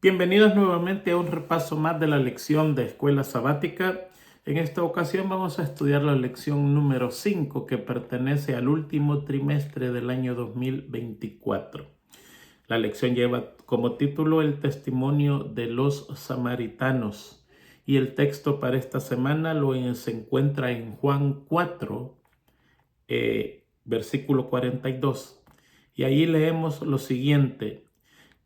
Bienvenidos nuevamente a un repaso más de la lección de Escuela Sabática. En esta ocasión vamos a estudiar la lección número 5 que pertenece al último trimestre del año 2024. La lección lleva como título el testimonio de los samaritanos y el texto para esta semana se encuentra en Juan 4, versículo 42. Y ahí leemos lo siguiente.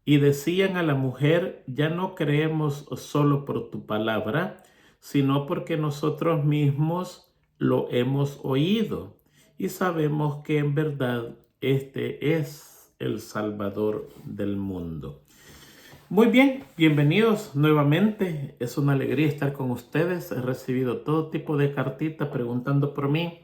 Y decían a la mujer: ya no creemos solo por tu palabra, sino porque nosotros mismos lo hemos oído y sabemos que en verdad este es el Salvador del mundo. Muy bien, bienvenidos nuevamente. Es una alegría estar con ustedes. He recibido todo tipo de cartitas preguntando por mí.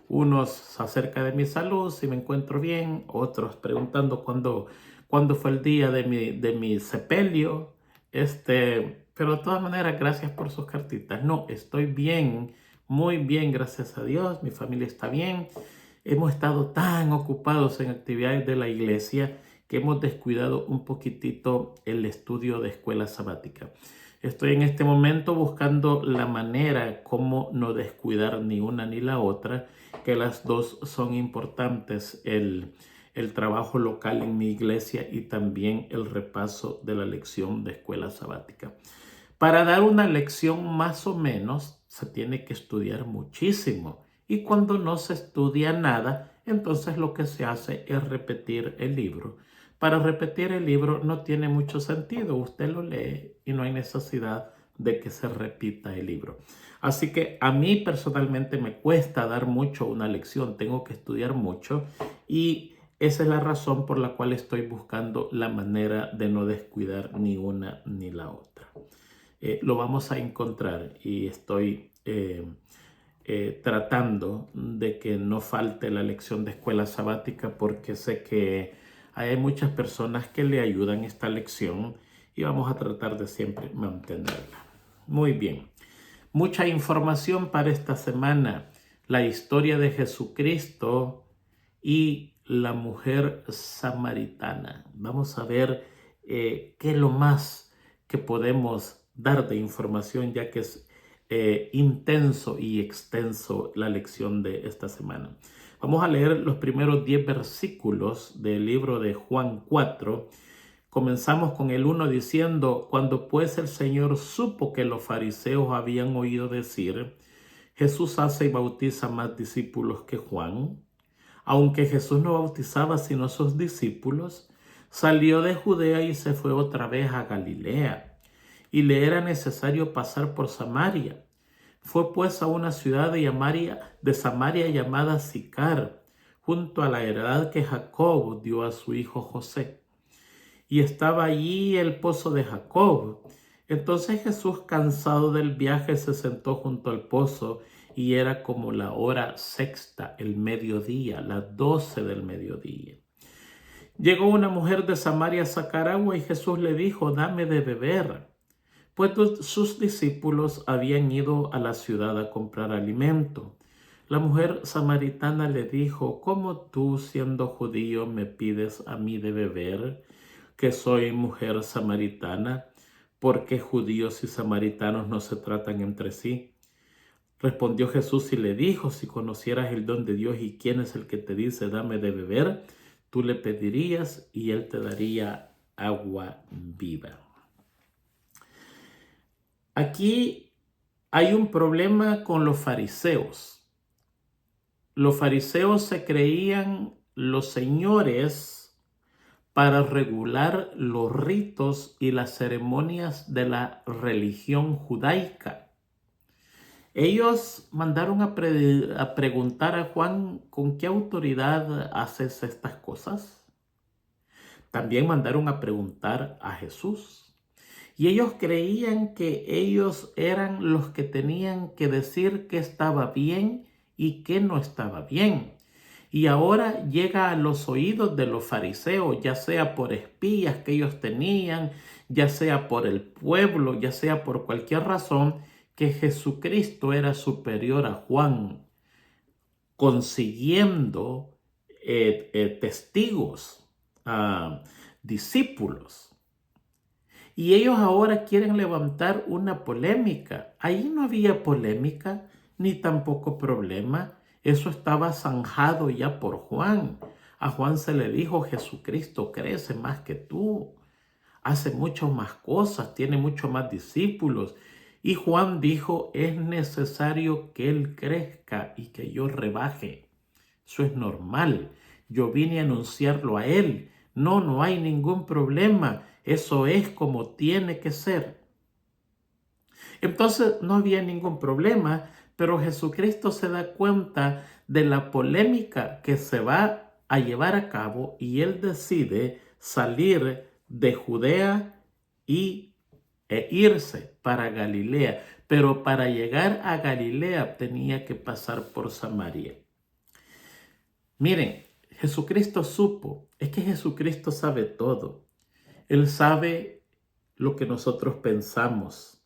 Unos acerca de mi salud, si me encuentro bien. Otros preguntando cuándo fue el día de mi sepelio. Pero de todas maneras, gracias por sus cartitas. No, estoy bien, muy bien, gracias a Dios. Mi familia está bien. Hemos estado tan ocupados en actividades de la iglesia que hemos descuidado un poquitito el estudio de escuela sabática. Estoy en este momento buscando la manera como no descuidar ni una ni la otra, que las dos son importantes, el trabajo local en mi iglesia y también el repaso de la lección de escuela sabática. Para dar una lección más o menos se tiene que estudiar muchísimo, y cuando no se estudia nada, entonces lo que se hace es repetir el libro. Para repetir el libro no tiene mucho sentido, usted lo lee y no hay necesidad de que se repita el libro. Así que a mí personalmente me cuesta dar mucho una lección, tengo que estudiar mucho, y esa es la razón por la cual estoy buscando la manera de no descuidar ni una ni la otra. Lo vamos a encontrar, y estoy tratando de que no falte la lección de escuela sabática, porque sé que hay muchas personas que le ayudan esta lección y vamos a tratar de siempre mantenerla. Muy bien, mucha información para esta semana. La historia de Jesucristo y la mujer samaritana. Vamos a ver qué es lo más que podemos dar de información, ya que es intenso y extenso la lección de esta semana. Vamos a leer los primeros 10 versículos del libro de Juan 4. Comenzamos con el 1 diciendo: cuando pues el Señor supo que los fariseos habían oído decir: Jesús hace y bautiza más discípulos que Juan, aunque Jesús no bautizaba sino sus discípulos, salió de Judea y se fue otra vez a Galilea, y le era necesario pasar por Samaria. Fue pues a una ciudad de Samaria llamada Sicar, junto a la heredad que Jacob dio a su hijo José. Y estaba allí el pozo de Jacob. Entonces Jesús, cansado del viaje, se sentó junto al pozo, y era como la hora sexta, el mediodía, las 12 del mediodía. Llegó una mujer de Samaria a sacar agua, y Jesús le dijo: dame de beber. Pues sus discípulos habían ido a la ciudad a comprar alimento. La mujer samaritana le dijo: ¿cómo tú, siendo judío, me pides a mí de beber, que soy mujer samaritana? Porque judíos y samaritanos no se tratan entre sí. Respondió Jesús y le dijo: si conocieras el don de Dios y quién es el que te dice dame de beber, tú le pedirías y él te daría agua viva. Aquí hay un problema con los fariseos. Los fariseos se creían los señores para regular los ritos y las ceremonias de la religión judaica. Ellos mandaron a preguntar a Juan: ¿con qué autoridad haces estas cosas? También mandaron a preguntar a Jesús. Y ellos creían que ellos eran los que tenían que decir qué estaba bien y qué no estaba bien. Y ahora llega a los oídos de los fariseos, ya sea por espías que ellos tenían, ya sea por el pueblo, ya sea por cualquier razón, que Jesucristo era superior a Juan, consiguiendo testigos, discípulos. Y ellos ahora quieren levantar una polémica. Ahí no había polémica ni tampoco problema. Eso estaba zanjado ya por Juan. A Juan se le dijo: Jesucristo crece más que tú, hace mucho más cosas, tiene mucho más discípulos. Y Juan dijo: es necesario que Él crezca y que yo rebaje. Eso es normal. Yo vine a anunciarlo a Él. No hay ningún problema. Eso es como tiene que ser. Entonces no había ningún problema, pero Jesucristo se da cuenta de la polémica que se va a llevar a cabo y Él decide salir de Judea e irse para Galilea. Pero para llegar a Galilea tenía que pasar por Samaria. Miren, Jesucristo supo, es que Jesucristo sabe todo. Él sabe lo que nosotros pensamos.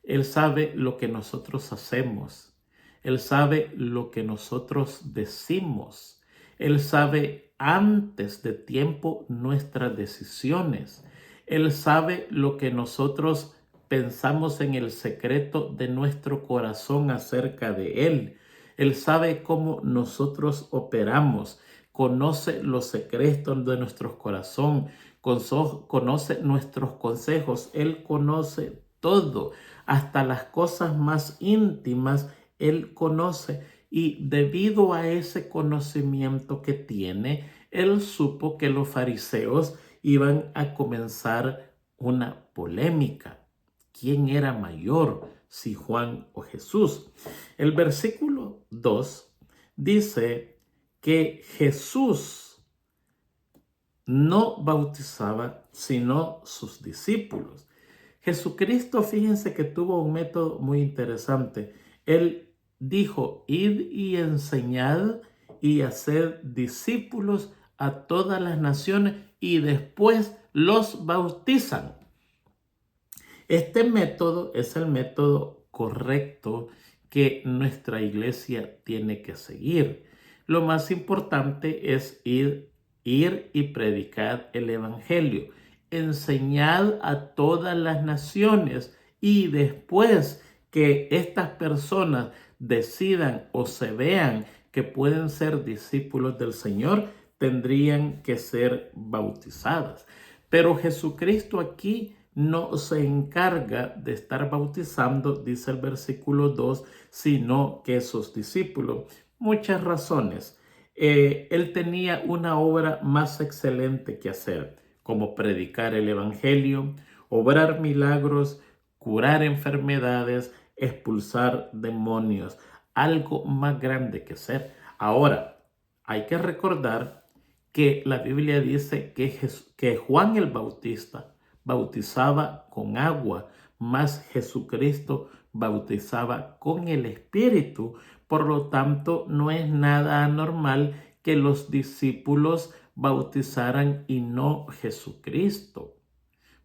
Él sabe lo que nosotros hacemos. Él sabe lo que nosotros decimos. Él sabe antes de tiempo nuestras decisiones. Él sabe lo que nosotros pensamos en el secreto de nuestro corazón acerca de Él. Él sabe cómo nosotros operamos. Conoce los secretos de nuestro corazón. Conoce nuestros consejos. Él conoce todo. Hasta las cosas más íntimas Él conoce. Y debido a ese conocimiento que tiene, Él supo que los fariseos iban a comenzar una polémica. ¿Quién era mayor, si Juan o Jesús? El versículo 2 dice que Jesús no bautizaba sino sus discípulos. Jesucristo, fíjense que tuvo un método muy interesante. Él dijo: id y enseñad y haced discípulos a todas las naciones, y después los bautizan. Este método es el método correcto que nuestra iglesia tiene que seguir. Lo más importante es ir y predicar el evangelio. Enseñad a todas las naciones, y después que estas personas decidan o se vean que pueden ser discípulos del Señor, tendrían que ser bautizadas. Pero Jesucristo aquí no se encarga de estar bautizando, dice el versículo 2, sino que sus discípulos. Muchas razones. Él tenía una obra más excelente que hacer, como predicar el evangelio, obrar milagros, curar enfermedades, expulsar demonios. Algo más grande que hacer. Ahora, hay que recordar que la Biblia dice que Juan el Bautista bautizaba con agua, mas Jesucristo bautizaba con el Espíritu. Por lo tanto, no es nada anormal que los discípulos bautizaran y no Jesucristo,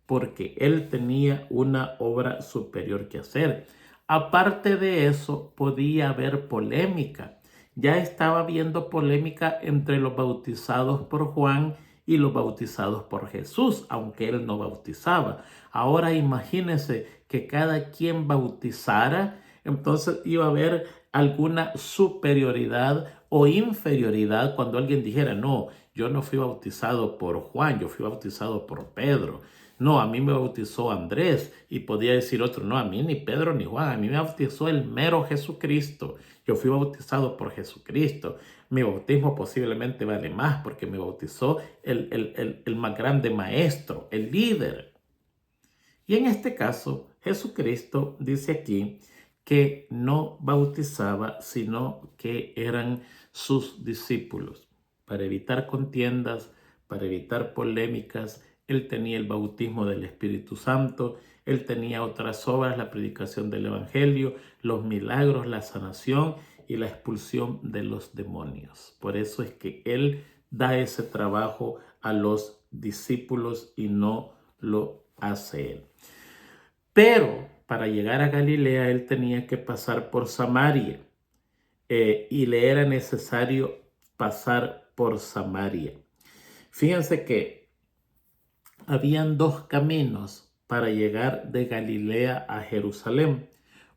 porque Él tenía una obra superior que hacer. Aparte de eso, podía haber polémica. Ya estaba habiendo polémica entre los bautizados por Juan y los bautizados por Jesús, aunque Él no bautizaba. Ahora imagínense que cada quien bautizara, entonces iba a haber alguna superioridad o inferioridad cuando alguien dijera: no, yo no fui bautizado por Juan, yo fui bautizado por Pedro. No, a mí me bautizó Andrés. Y podía decir otro: no, a mí ni Pedro ni Juan, a mí me bautizó el mero Jesucristo. Yo fui bautizado por Jesucristo. Mi bautismo posiblemente vale más porque me bautizó el más grande maestro, el líder. Y en este caso, Jesucristo dice aquí que no bautizaba, sino que eran sus discípulos. Para evitar contiendas, para evitar polémicas, Él tenía el bautismo del Espíritu Santo, Él tenía otras obras: la predicación del Evangelio, los milagros, la sanación y la expulsión de los demonios. Por eso es que Él da ese trabajo a los discípulos y no lo hace Él. Pero para llegar a Galilea Él tenía que pasar por Samaria, y le era necesario pasar por Samaria. Fíjense que habían dos caminos para llegar de Galilea a Jerusalén,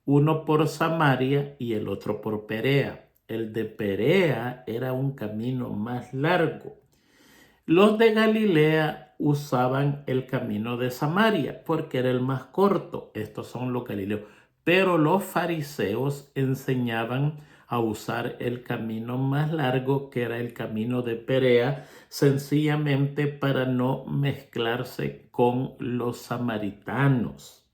uno por Samaria y el otro por Perea. El de Perea era un camino más largo. Los de Galilea usaban el camino de Samaria porque era el más corto. Estos son los galileos. Pero los fariseos enseñaban a usar el camino más largo, que era el camino de Perea, sencillamente para no mezclarse con los samaritanos.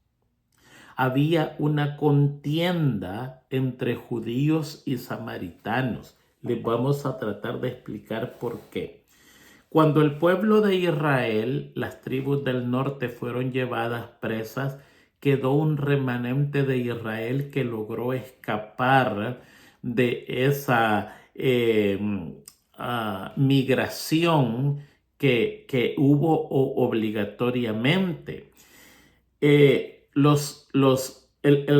Había una contienda entre judíos y samaritanos. Les vamos a tratar de explicar por qué. Cuando el pueblo de Israel, las tribus del norte fueron llevadas presas, quedó un remanente de Israel que logró escapar de esa migración que hubo obligatoriamente. El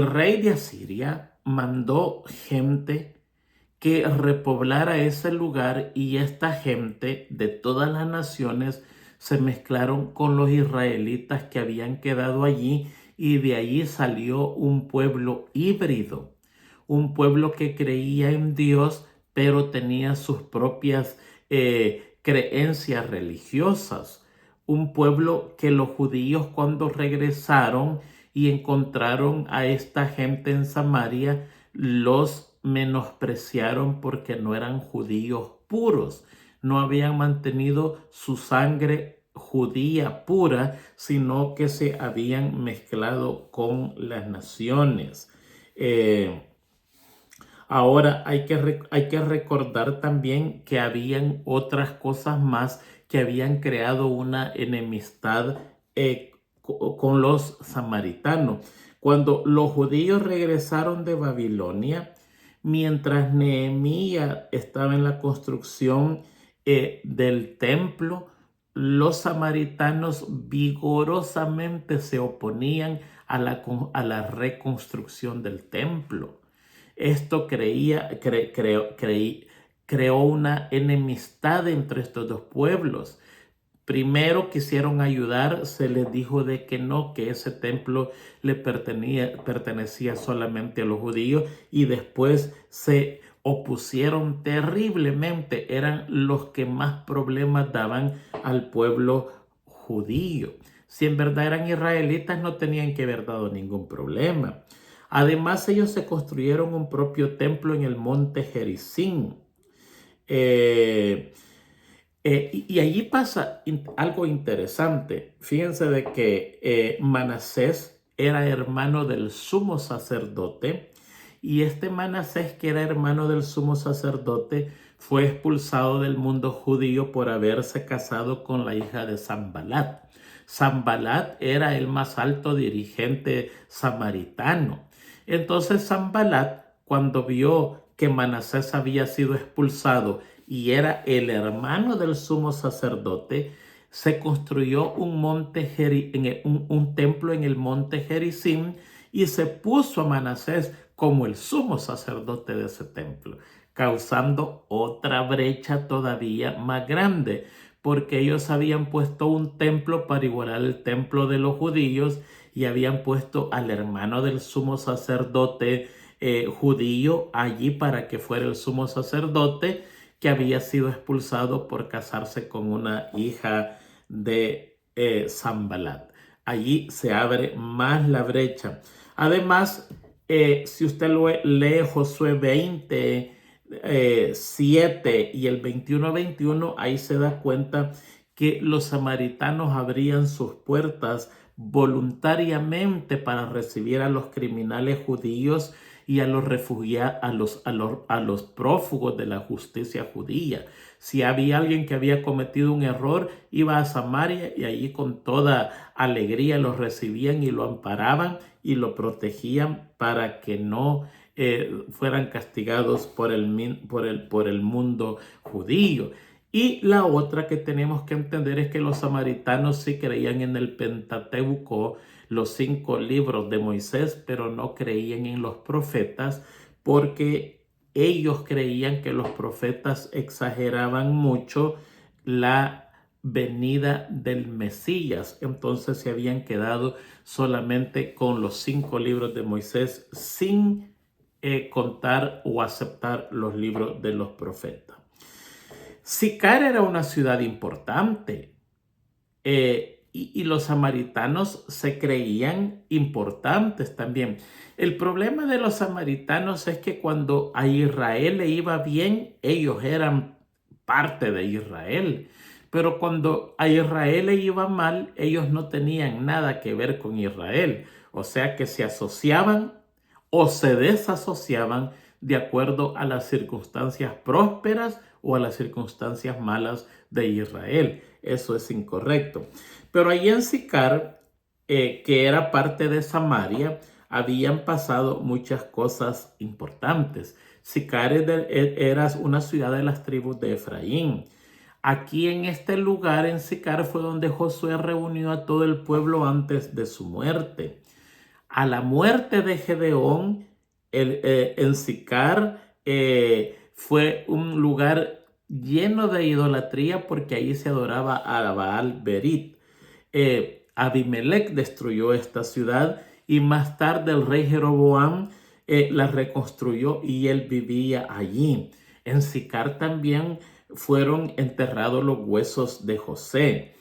rey de Asiria mandó gente que repoblara ese lugar, y esta gente de todas las naciones se mezclaron con los israelitas que habían quedado allí, y de allí salió un pueblo híbrido, un pueblo que creía en Dios pero tenía sus propias creencias religiosas, un pueblo que los judíos, cuando regresaron y encontraron a esta gente en Samaria, los menospreciaron porque no eran judíos puros, no habían mantenido su sangre judía pura, sino que se habían mezclado con las naciones. Ahora hay que recordar también que habían otras cosas más que habían creado una enemistad con los samaritanos. Cuando los judíos regresaron de Babilonia, mientras Nehemías estaba en la construcción del templo, los samaritanos vigorosamente se oponían a la reconstrucción del templo. Esto creó una enemistad entre estos dos pueblos. Primero quisieron ayudar, se les dijo de que no, que ese templo le pertenecía solamente a los judíos, y después se opusieron terriblemente. Eran los que más problemas daban al pueblo judío. Si en verdad eran israelitas, no tenían que haber dado ningún problema. Además, ellos se construyeron un propio templo en el monte Gerizim. Y allí pasa algo interesante. Fíjense de que Manasés era hermano del sumo sacerdote, y este Manasés, que era hermano del sumo sacerdote, fue expulsado del mundo judío por haberse casado con la hija de Sanbalat. Sanbalat era el más alto dirigente samaritano. Entonces Sanbalat, cuando vio que Manasés había sido expulsado y era el hermano del sumo sacerdote, se construyó un templo en el monte Gerizim, y se puso a Manasés como el sumo sacerdote de ese templo, causando otra brecha todavía más grande, porque ellos habían puesto un templo para igualar el templo de los judíos, y habían puesto al hermano del sumo sacerdote judío allí para que fuera el sumo sacerdote, que había sido expulsado por casarse con una hija de Sanbalat. Allí se abre más la brecha. Además, si usted lee Josué 20, 7 y el 21, ahí se da cuenta que los samaritanos abrían sus puertas voluntariamente para recibir a los criminales judíos y a los refugiados, a los prófugos de la justicia judía. Si había alguien que había cometido un error, iba a Samaria, y allí con toda alegría lo recibían y lo amparaban y lo protegían para que no fueran castigados por el mundo judío. Y la otra que tenemos que entender es que los samaritanos sí creían en el Pentateuco, los 5 libros de Moisés, pero no creían en los profetas, porque ellos creían que los profetas exageraban mucho la venida del Mesías. Entonces se habían quedado solamente con los 5 libros de Moisés sin contar o aceptar los libros de los profetas. Sicar era una ciudad importante y los samaritanos se creían importantes también. El problema de los samaritanos es que cuando a Israel le iba bien, ellos eran parte de Israel. Pero cuando a Israel le iba mal, ellos no tenían nada que ver con Israel. O sea que se asociaban o se desasociaban de acuerdo a las circunstancias prósperas o a las circunstancias malas de Israel. Eso es incorrecto. Pero allí en Sicar, que era parte de Samaria, habían pasado muchas cosas importantes. Sicar era una ciudad de las tribus de Efraín. Aquí en este lugar, en Sicar, fue donde Josué reunió a todo el pueblo antes de su muerte. A la muerte de Gedeón, en Sicar fue un lugar lleno de idolatría porque allí se adoraba a Baal Berit. Abimelech destruyó esta ciudad y más tarde el rey Jeroboam la reconstruyó y él vivía allí. En Sicar también fueron enterrados los huesos de José.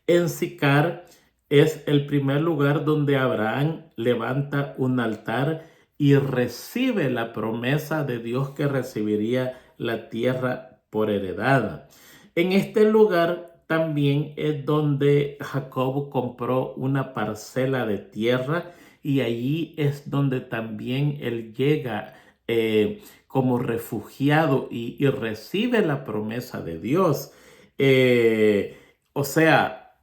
En Sicar es el primer lugar donde Abraham levanta un altar y recibe la promesa de Dios que recibiría la tierra por heredad. En este lugar también es donde Jacob compró una parcela de tierra y allí es donde también él llega como refugiado y recibe la promesa de Dios. O sea,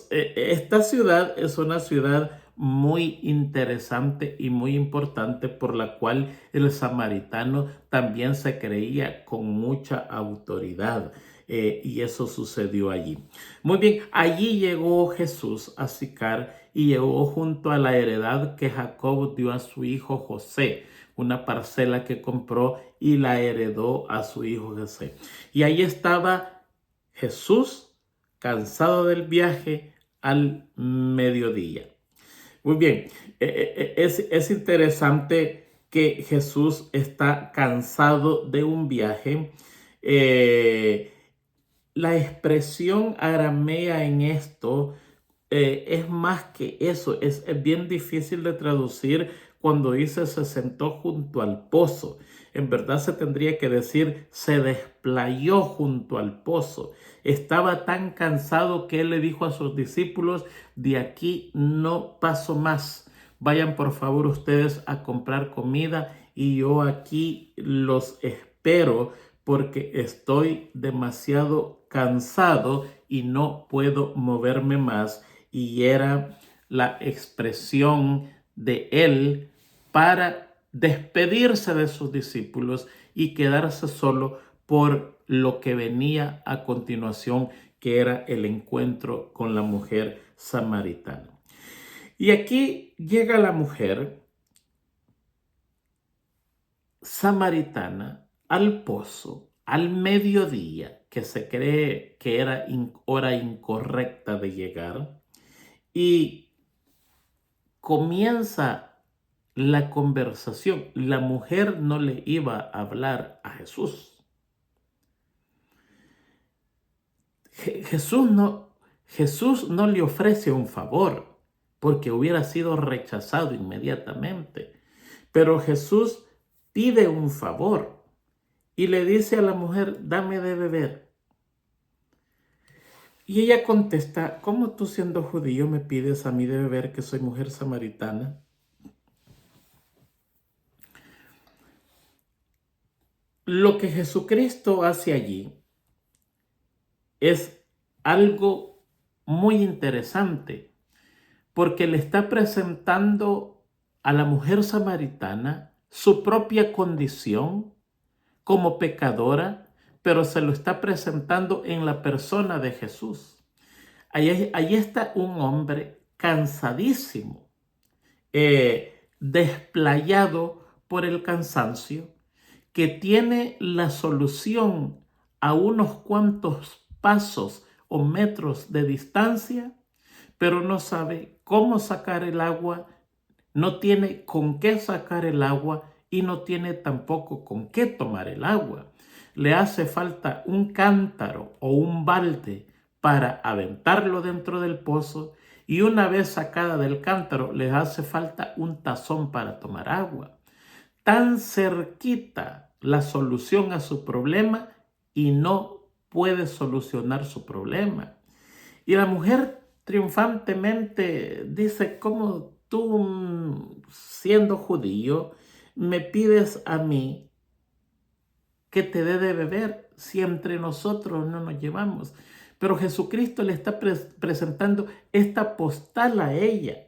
esta ciudad es una ciudad muy interesante y muy importante por la cual el samaritano también se creía con mucha autoridad. Y eso sucedió allí. Muy bien, allí llegó Jesús a Sicar y llegó junto a la heredad que Jacob dio a su hijo José, una parcela que compró y la heredó a su hijo José. Y ahí estaba Jesús, cansado del viaje, al mediodía. Muy bien, es interesante que Jesús está cansado de un viaje. La expresión aramea en esto es más que eso, es bien difícil de traducir cuando dice se sentó junto al pozo. En verdad se tendría que decir se desplayó junto al pozo. Estaba tan cansado que él le dijo a sus discípulos, de aquí no paso más. Vayan por favor ustedes a comprar comida y yo aquí los espero porque estoy demasiado cansado y no puedo moverme más. Y era la expresión de él para despedirse de sus discípulos y quedarse solo por lo que venía a continuación, que era el encuentro con la mujer samaritana. Y aquí llega la mujer samaritana al pozo al mediodía, que se cree que era hora incorrecta de llegar, y comienza la conversación. La mujer no le iba a hablar a Jesús. Jesús no le ofrece un favor porque hubiera sido rechazado inmediatamente. Pero Jesús pide un favor y le dice a la mujer, dame de beber. Y ella contesta, ¿cómo tú siendo judío me pides a mí de beber que soy mujer samaritana? Lo que Jesucristo hace allí es algo muy interesante porque le está presentando a la mujer samaritana su propia condición como pecadora, pero se lo está presentando en la persona de Jesús. Ahí está un hombre cansadísimo, desplayado por el cansancio, que tiene la solución a unos cuantos pasos o metros de distancia, pero no sabe cómo sacar el agua, no tiene con qué sacar el agua y no tiene tampoco con qué tomar el agua. Le hace falta un cántaro o un balde para aventarlo dentro del pozo, y una vez sacada del cántaro le hace falta un tazón para tomar agua. Tan cerquita la solución a su problema y no puede solucionar su problema. Y la mujer triunfantemente dice: ¿cómo tú, siendo judío, me pides a mí que te dé de beber si entre nosotros no nos llevamos? Pero Jesucristo le está presentando esta postal a ella,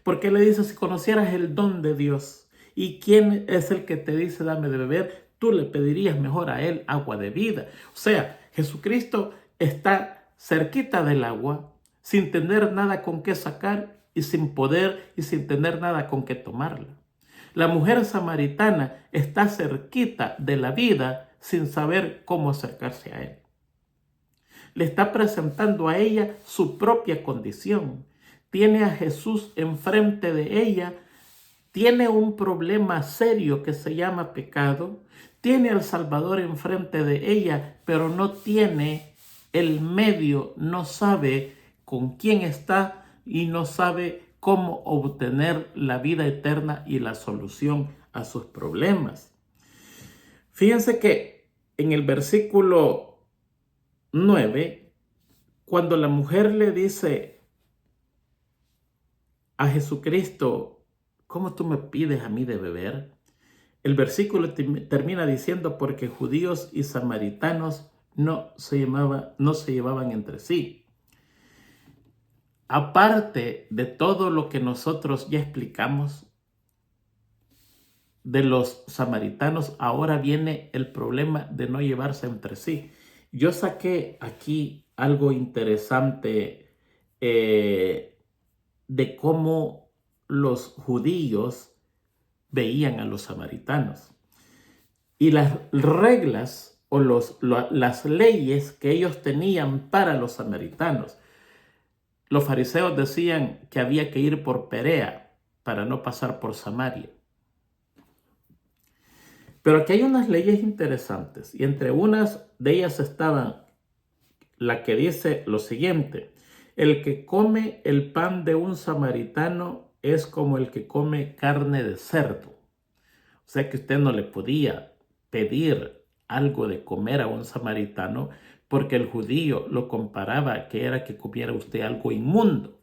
porque le dice: si conocieras el don de Dios y quién es el que te dice dame de beber, tú le pedirías mejor a él agua de vida. O sea, Jesucristo está cerquita del agua, sin tener nada con qué sacar y sin poder y sin tener nada con qué tomarla. La mujer samaritana está cerquita de la vida sin saber cómo acercarse a él. Le está presentando a ella su propia condición. Tiene a Jesús enfrente de ella, tiene un problema serio que se llama pecado, tiene al Salvador enfrente de ella, pero no tiene el medio, no sabe con quién está y no sabe cómo obtener la vida eterna y la solución a sus problemas. Fíjense que en el versículo 9, cuando la mujer le dice a Jesucristo: ¿cómo tú me pides a mí de beber? El versículo termina diciendo: porque judíos y samaritanos no se llevaban entre sí. Aparte de todo lo que nosotros ya explicamos de los samaritanos, ahora viene el problema de no llevarse entre sí. Yo saqué aquí algo interesante de cómo los judíos veían a los samaritanos y las reglas o las leyes que ellos tenían para los samaritanos. Los fariseos decían que había que ir por Perea para no pasar por Samaria. Pero aquí hay unas leyes interesantes, y entre unas de ellas estaban la que dice lo siguiente: el que come el pan de un samaritano es como el que come carne de cerdo. O sea que usted no le podía pedir algo de comer a un samaritano, porque el judío lo comparaba que era que comiera usted algo inmundo.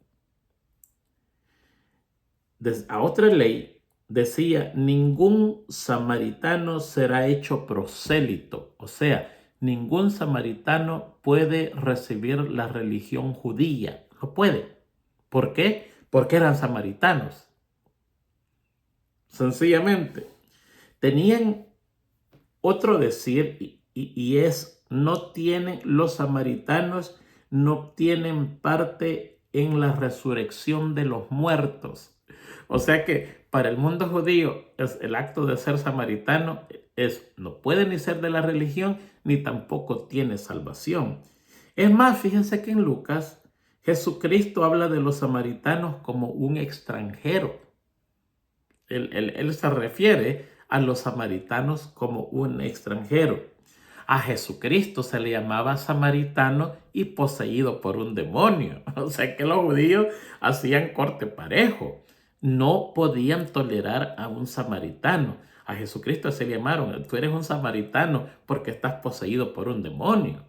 A otra ley decía: ningún samaritano será hecho prosélito. O sea, ningún samaritano puede recibir la religión judía. No puede. ¿Por qué? Porque eran samaritanos. Sencillamente. Tenían otro decir, y es: los samaritanos no tienen parte en la resurrección de los muertos. O sea que para el mundo judío el acto de ser samaritano no puede ni ser de la religión, ni tampoco tiene salvación. Es más, fíjense que en Lucas, Jesucristo habla de los samaritanos como un extranjero. Él se refiere a los samaritanos como un extranjero. A Jesucristo se le llamaba samaritano y poseído por un demonio. O sea que los judíos hacían corte parejo. No podían tolerar a un samaritano. A Jesucristo se le llamaron: tú eres un samaritano porque estás poseído por un demonio.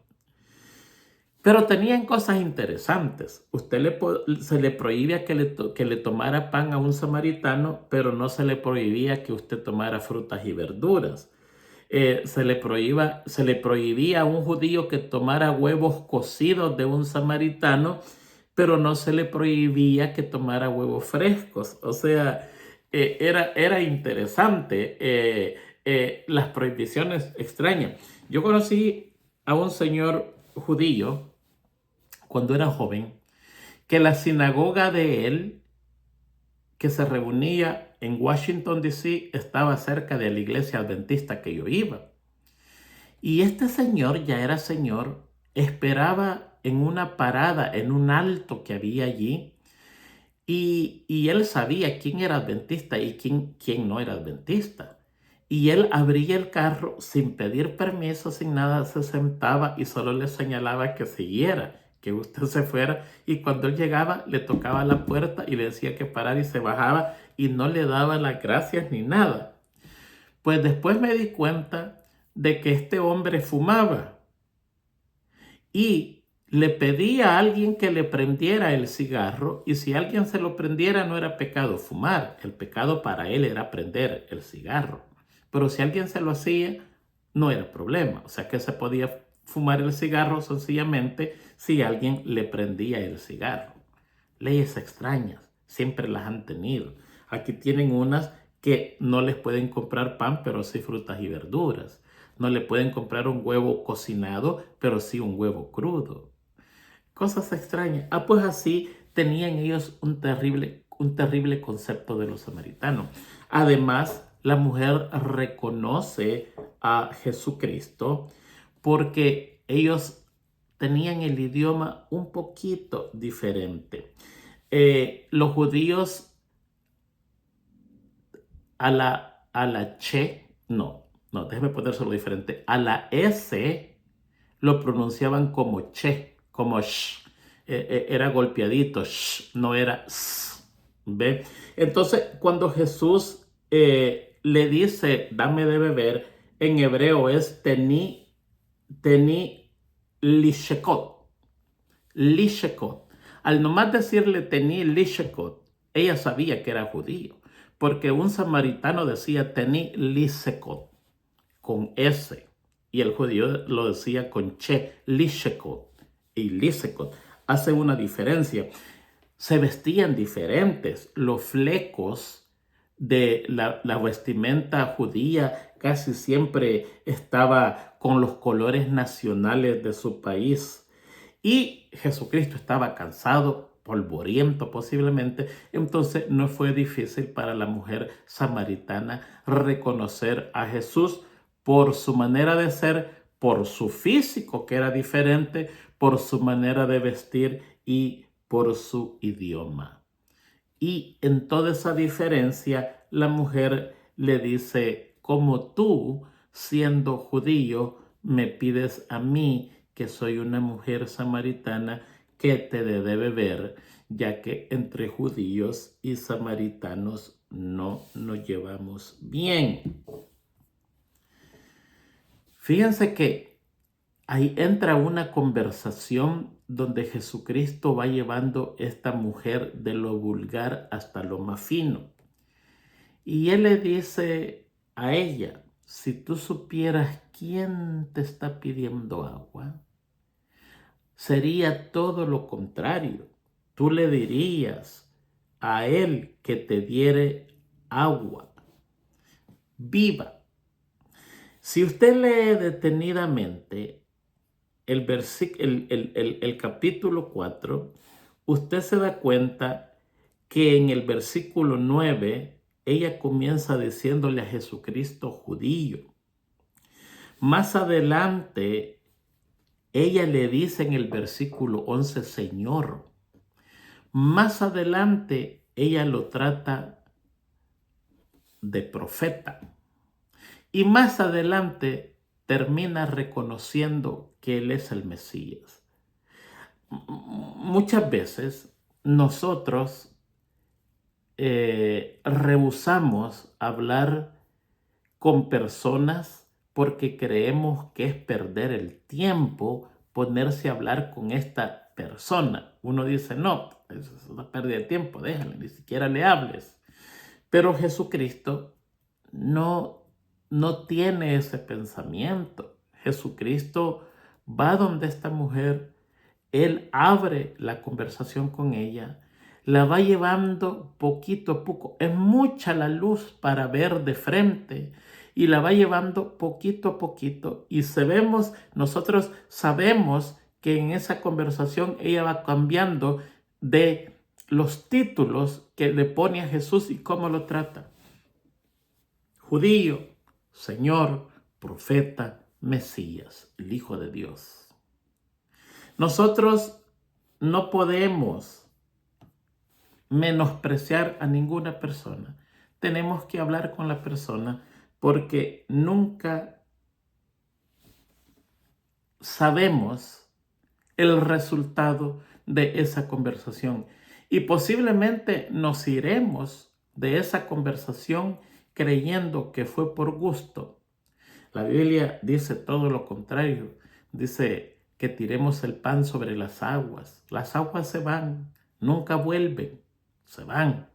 Pero tenían cosas interesantes. Se le prohibía que le tomara pan a un samaritano, pero no se le prohibía que usted tomara frutas y verduras. Se le prohibía a un judío que tomara huevos cocidos de un samaritano, pero no se le prohibía que tomara huevos frescos. O sea, era interesante las prohibiciones extrañas. Yo conocí a un señor judío cuando era joven, que la sinagoga de él, que se reunía en Washington, D.C., estaba cerca de la iglesia adventista que yo iba. Y este señor, ya era señor, esperaba en una parada, en un alto que había allí, y él sabía quién era adventista y quién no era adventista. Y él abría el carro sin pedir permiso, sin nada, se sentaba y solo le señalaba que siguiera, que usted se fuera. Y cuando él llegaba, le tocaba la puerta y le decía que parara y se bajaba y no le daba las gracias ni nada. Pues después me di cuenta de que este hombre fumaba y le pedía a alguien que le prendiera el cigarro, y si alguien se lo prendiera no era pecado fumar, el pecado para él era prender el cigarro. Pero si alguien se lo hacía, no era problema. O sea que se podía fumar el cigarro sencillamente si alguien le prendía el cigarro. Leyes extrañas, siempre las han tenido. Aquí tienen unas que no les pueden comprar pan, pero sí frutas y verduras. No le pueden comprar un huevo cocinado, pero sí un huevo crudo. Cosas extrañas. Pues así tenían ellos un terrible concepto de los samaritanos. Además, la mujer reconoce a Jesucristo porque ellos tenían el idioma un poquito diferente. Los judíos a la che, no, déjeme ponérselo diferente. A la S lo pronunciaban como che, como sh. Era golpeadito, sh, no era s. ¿Ve? Entonces, cuando Jesús le dice, dame de beber, en hebreo es teni lishekot. Lishekot. Al nomás decirle teni lishekot, ella sabía que era judío, porque un samaritano decía teni lisekot, con S, y el judío lo decía con che, lishekot y lisekot. Hace una diferencia. Se vestían diferentes. Los flecos de la vestimenta judía casi siempre estaba con los colores nacionales de su país. Y Jesucristo estaba cansado, polvoriento posiblemente, entonces no fue difícil para la mujer samaritana reconocer a Jesús por su manera de ser, por su físico que era diferente, por su manera de vestir y por su idioma. Y en toda esa diferencia, la mujer le dice, como tú, siendo judío, me pides a mí, que soy una mujer samaritana, que te dé de beber, ya que entre judíos y samaritanos no nos llevamos bien. Fíjense que ahí entra una conversación donde Jesucristo va llevando a esta mujer de lo vulgar hasta lo más fino. Y él le dice a ella, si tú supieras quién te está pidiendo agua, sería todo lo contrario. Tú le dirías a él que te diere agua viva. Si usted lee detenidamente el capítulo 4, usted se da cuenta que en el versículo 9, ella comienza diciéndole a Jesucristo judío. Más adelante, ella le dice en el versículo 11, Señor. Más adelante, ella lo trata de profeta. Y más adelante, termina reconociendo que Él es el Mesías. Muchas veces nosotros rehusamos hablar con personas porque creemos que es perder el tiempo ponerse a hablar con esta persona. Uno dice, no, es una pérdida de tiempo, déjale, ni siquiera le hables. Pero Jesucristo no tiene ese pensamiento. Jesucristo va donde esta mujer, Él abre la conversación con ella, la va llevando poquito a poco. Es mucha la luz para ver de frente y la va llevando poquito a poquito. Y nosotros sabemos que en esa conversación ella va cambiando de los títulos que le pone a Jesús y cómo lo trata. Judío, Señor, profeta, Mesías, el Hijo de Dios. Nosotros no podemos menospreciar a ninguna persona. Tenemos que hablar con la persona porque nunca sabemos el resultado de esa conversación. Y posiblemente nos iremos de esa conversación creyendo que fue por gusto. La Biblia dice todo lo contrario. Dice que tiremos el pan sobre las aguas. Las aguas se van, nunca vuelven, se van.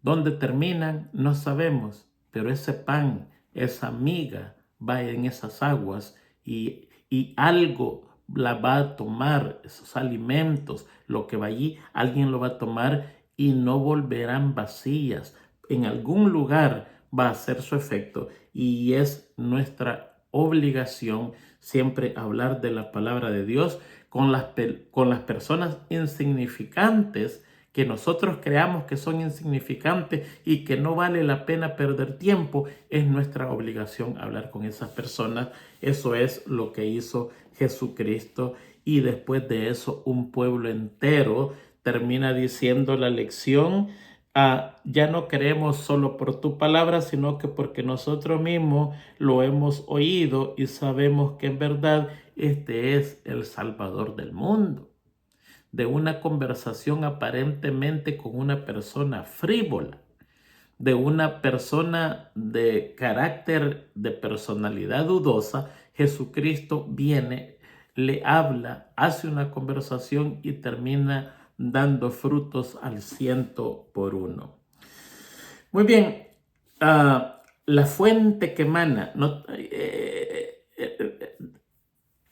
¿Dónde terminan? No sabemos, pero ese pan, esa miga, va en esas aguas y algo la va a tomar, esos alimentos, lo que va allí, alguien lo va a tomar y no volverán vacías. En algún lugar va a hacer su efecto y es nuestra obligación siempre hablar de la palabra de Dios con las personas insignificantes que nosotros creamos que son insignificantes y que no vale la pena perder tiempo. Es nuestra obligación hablar con esas personas. Eso es lo que hizo Jesucristo y después de eso un pueblo entero termina diciendo la lección: ya no creemos solo por tu palabra, sino que porque nosotros mismos lo hemos oído y sabemos que en verdad este es el Salvador del mundo. De una conversación aparentemente con una persona frívola, de una persona de carácter, de personalidad dudosa, Jesucristo viene, le habla, hace una conversación y termina dando frutos al 100%. Muy bien, la fuente que emana.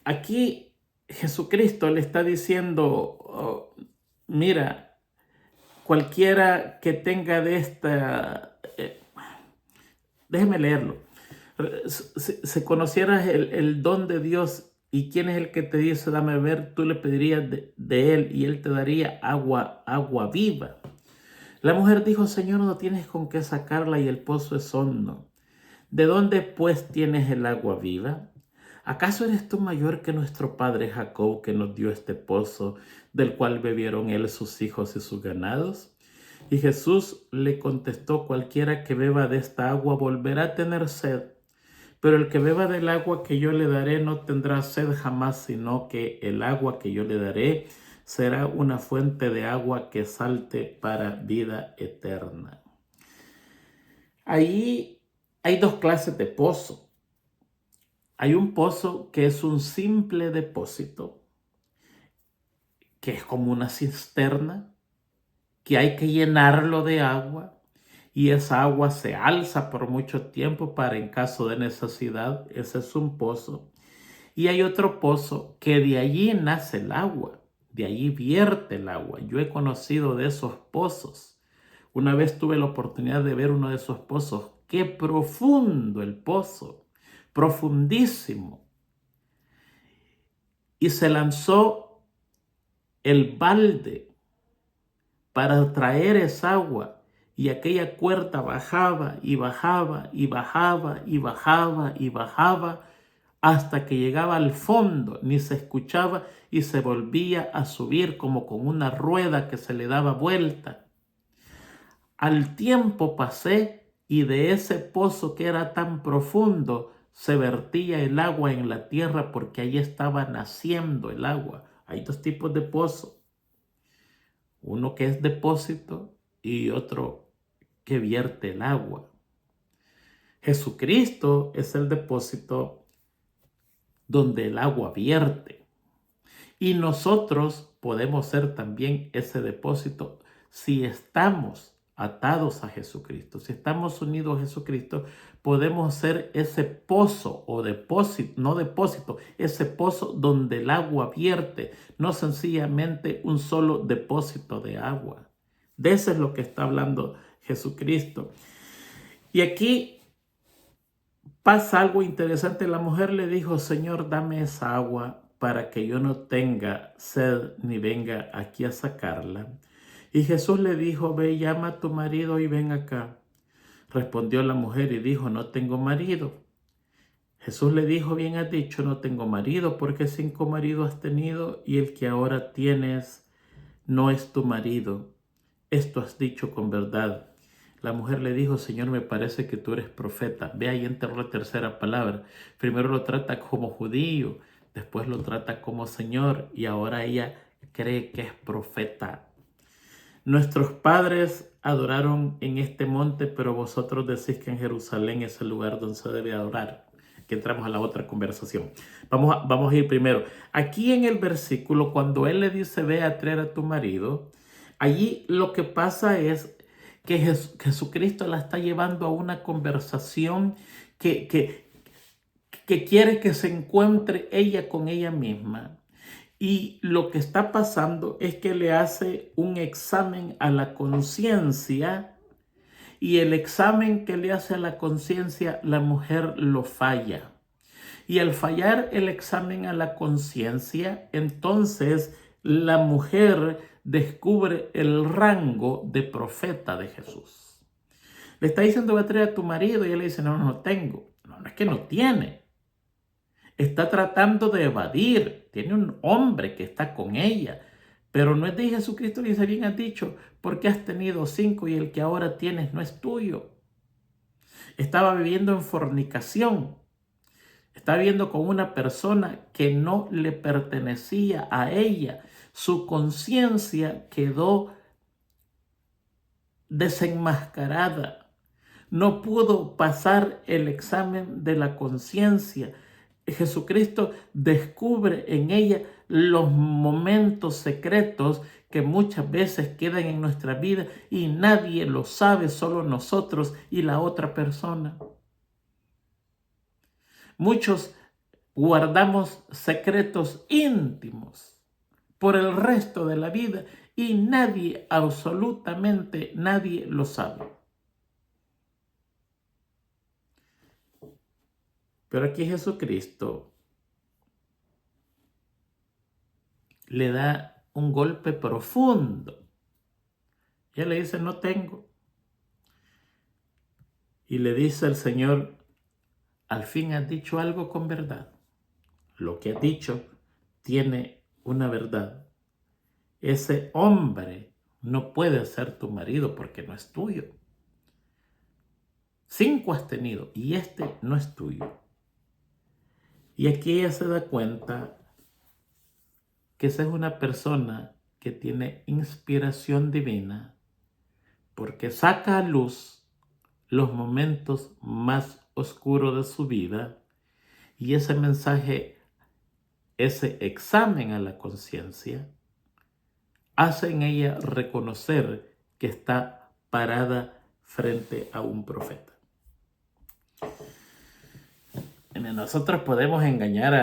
Aquí Jesucristo le está diciendo, mira, cualquiera que tenga de esta, déjeme leerlo, si conocieras el don de Dios y quién es el que te dice dame ver, tú le pedirías de él y él te daría agua viva. La mujer dijo: Señor, no tienes con qué sacarla y el pozo es hondo. ¿De dónde pues tienes el agua viva? ¿Acaso eres tú mayor que nuestro padre Jacob, que nos dio este pozo, del cual bebieron él, sus hijos y sus ganados? Y Jesús le contestó: cualquiera que beba de esta agua volverá a tener sed, pero el que beba del agua que yo le daré no tendrá sed jamás, sino que el agua que yo le daré será una fuente de agua que salte para vida eterna. Ahí hay dos clases de pozo. Hay un pozo que es un simple depósito, que es como una cisterna, que hay que llenarlo de agua y esa agua se alza por mucho tiempo para en caso de necesidad. Ese es un pozo. Y hay otro pozo que de allí nace el agua, de allí vierte el agua. Yo he conocido de esos pozos. Una vez tuve la oportunidad de ver uno de esos pozos. ¡Qué profundo el pozo! Profundísimo. Y se lanzó el balde para traer esa agua y aquella cuerda bajaba y bajaba y bajaba y bajaba y bajaba hasta que llegaba al fondo, ni se escuchaba y se volvía a subir como con una rueda que se le daba vuelta. Al tiempo pasé y de ese pozo que era tan profundo se vertía el agua en la tierra porque ahí estaba naciendo el agua. Hay dos tipos de pozo. Uno que es depósito y otro que vierte el agua. Jesucristo es el depósito donde el agua vierte. Y nosotros podemos ser también ese depósito si estamos atados a Jesucristo. Si estamos unidos a Jesucristo, podemos ser ese pozo o depósito, no depósito, ese pozo donde el agua vierte, no sencillamente un solo depósito de agua. De eso es lo que está hablando Jesucristo. Y aquí pasa algo interesante. La mujer le dijo: Señor, dame esa agua para que yo no tenga sed ni venga aquí a sacarla. Y Jesús le dijo: ve, llama a tu marido y ven acá. Respondió la mujer y dijo: no tengo marido. Jesús le dijo, bien has dicho, no tengo marido, porque 5 maridos has tenido y el que ahora tienes no es tu marido. Esto has dicho con verdad. La mujer le dijo, Señor, me parece que tú eres profeta. Ve ahí entró la tercera palabra. Primero lo trata como judío, después lo trata como Señor y ahora ella cree que es profeta. Nuestros padres adoraron en este monte, pero vosotros decís que en Jerusalén es el lugar donde se debe adorar. Que entramos a la otra conversación. Vamos a ir primero. Aquí en el versículo, cuando él le dice, ve a traer a tu marido, allí lo que pasa es que Jesucristo la está llevando a una conversación que quiere que se encuentre ella con ella misma. Y lo que está pasando es que le hace un examen a la conciencia y el examen que le hace a la conciencia, la mujer lo falla. Y al fallar el examen a la conciencia, entonces la mujer descubre el rango de profeta de Jesús. Le está diciendo, va a traer a tu marido y él le dice, no, no tengo. No, no es que no tiene. Está tratando de evadir. Tiene un hombre que está con ella. Pero no es de Jesucristo, le dice, bien has dicho, porque has tenido 5 y el que ahora tienes no es tuyo. Estaba viviendo en fornicación. Estaba viviendo con una persona que no le pertenecía a ella. Su conciencia quedó desenmascarada. No pudo pasar el examen de la conciencia. Jesucristo descubre en ella los momentos secretos que muchas veces quedan en nuestra vida y nadie lo sabe, solo nosotros y la otra persona. Muchos guardamos secretos íntimos por el resto de la vida y nadie, absolutamente nadie lo sabe. Pero aquí Jesucristo le da un golpe profundo. Y él le dice, no tengo. Y le dice el Señor, al fin has dicho algo con verdad. Lo que has dicho tiene una verdad. Ese hombre no puede ser tu marido porque no es tuyo. 5 has tenido y este no es tuyo. Y aquí ella se da cuenta que esa es una persona que tiene inspiración divina porque saca a luz los momentos más oscuros de su vida y ese mensaje, ese examen a la conciencia, hace en ella reconocer que está parada frente a un profeta. Nosotros podemos engañar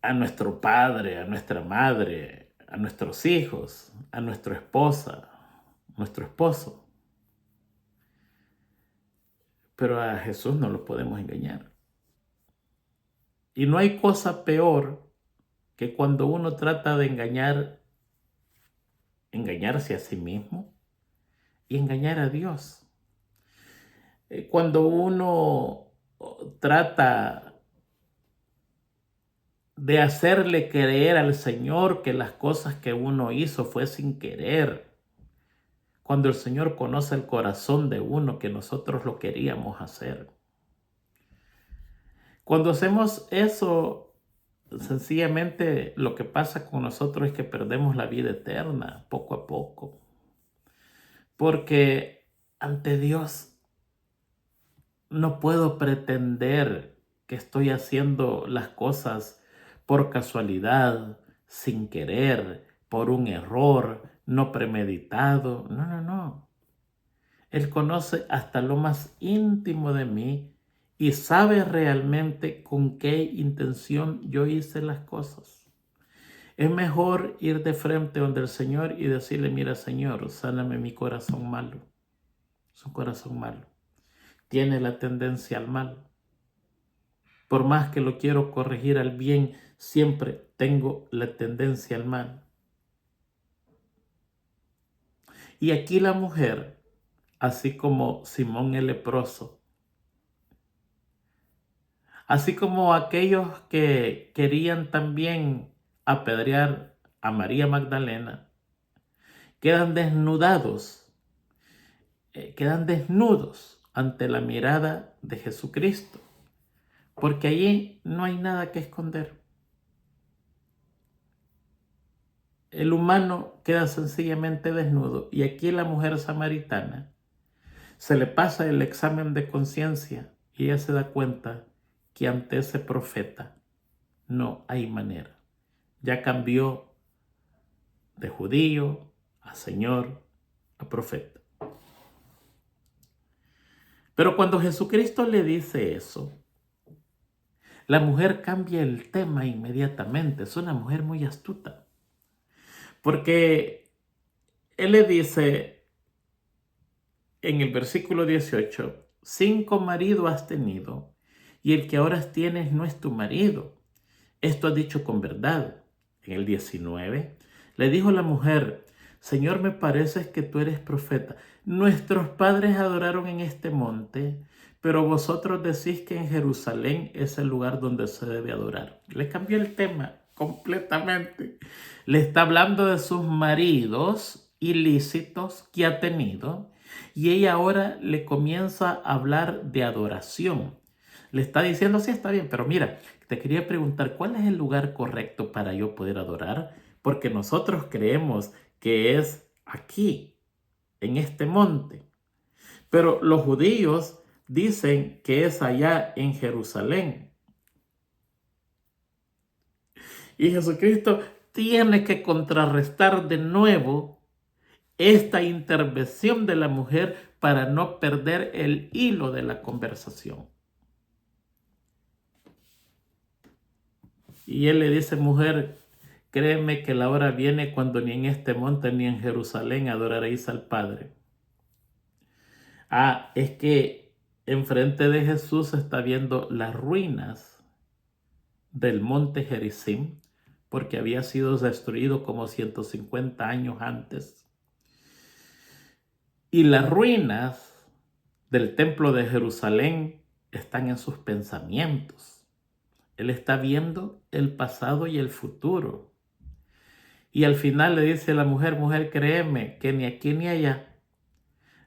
a nuestro padre, a nuestra madre, a nuestros hijos, a nuestra esposa, nuestro esposo. Pero a Jesús no lo podemos engañar. Y no hay cosa peor que cuando uno trata de engañarse a sí mismo y engañar a Dios. Cuando uno trata de hacerle creer al Señor que las cosas que uno hizo fue sin querer. Cuando el Señor conoce el corazón de uno que nosotros lo queríamos hacer. Cuando hacemos eso, sencillamente lo que pasa con nosotros es que perdemos la vida eterna poco a poco. Porque ante Dios no puedo pretender que estoy haciendo las cosas por casualidad, sin querer, por un error, no premeditado. No, no, no. Él conoce hasta lo más íntimo de mí y sabe realmente con qué intención yo hice las cosas. Es mejor ir de frente donde el Señor y decirle, mira Señor, sáname mi corazón malo. Es un corazón malo. Tiene la tendencia al mal. Por más que lo quiero corregir al bien, siempre tengo la tendencia al mal. Y aquí la mujer, así como Simón el leproso, Así como aquellos que querían también apedrear a María Magdalena, quedan desnudados, quedan desnudos ante la mirada de Jesucristo, porque allí no hay nada que esconder. El humano queda sencillamente desnudo, y aquí la mujer samaritana se le pasa el examen de conciencia y ella se da cuenta que ante ese profeta no hay manera. Ya cambió de judío a señor, a profeta. Pero cuando Jesucristo le dice eso, la mujer cambia el tema inmediatamente. Es una mujer muy astuta. Porque él le dice en el versículo 18, 5 maridos has tenido, y el que ahora tienes no es tu marido. Esto has dicho con verdad. En el 19, le dijo la mujer, Señor, me parece que tú eres profeta. Nuestros padres adoraron en este monte, pero vosotros decís que en Jerusalén es el lugar donde se debe adorar. Le cambió el tema completamente. Le está hablando de sus maridos ilícitos que ha tenido, y ella ahora le comienza a hablar de adoración. Le está diciendo, sí, está bien, pero mira, te quería preguntar, ¿cuál es el lugar correcto para yo poder adorar? Porque nosotros creemos que es aquí, en este monte. Pero los judíos dicen que es allá en Jerusalén. Y Jesucristo tiene que contrarrestar de nuevo esta intervención de la mujer para no perder el hilo de la conversación. Y él le dice, mujer, créeme que la hora viene cuando ni en este monte ni en Jerusalén adoraréis al Padre. Es que enfrente de Jesús está viendo las ruinas del monte Gerizim, porque había sido destruido como 150 años antes. Y las ruinas del templo de Jerusalén están en sus pensamientos. Él está viendo el pasado y el futuro. Y al final le dice a la mujer, mujer, créeme que ni aquí ni allá,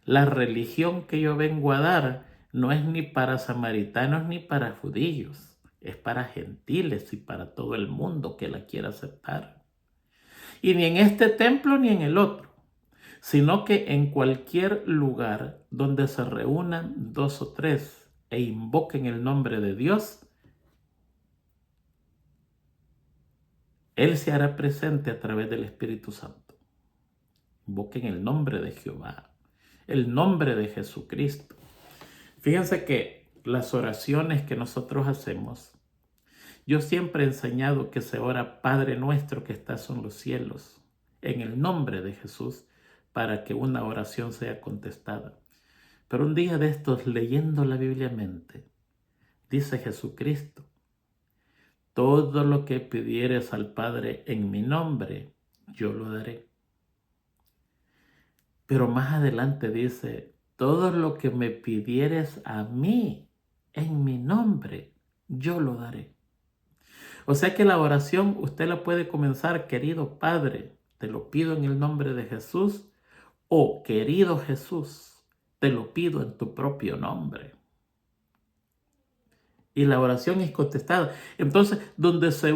la religión que yo vengo a dar no es ni para samaritanos ni para judíos, es para gentiles y para todo el mundo que la quiera aceptar. Y ni en este templo ni en el otro, sino que en cualquier lugar donde se reúnan 2 o 3 e invoquen el nombre de Dios, Él se hará presente a través del Espíritu Santo. Invoquen el nombre de Jehová, el nombre de Jesucristo. Fíjense que las oraciones que nosotros hacemos, yo siempre he enseñado que se ora Padre nuestro que estás en los cielos, en el nombre de Jesús, para que una oración sea contestada. Pero un día de estos, leyendo la Biblia mente, dice Jesucristo, todo lo que pidieres al Padre en mi nombre, yo lo daré. Pero más adelante dice, todo lo que me pidieres a mí en mi nombre, yo lo daré. O sea que la oración usted la puede comenzar, querido Padre, te lo pido en el nombre de Jesús, o querido Jesús, te lo pido en tu propio nombre. Y la oración es contestada. Entonces, donde se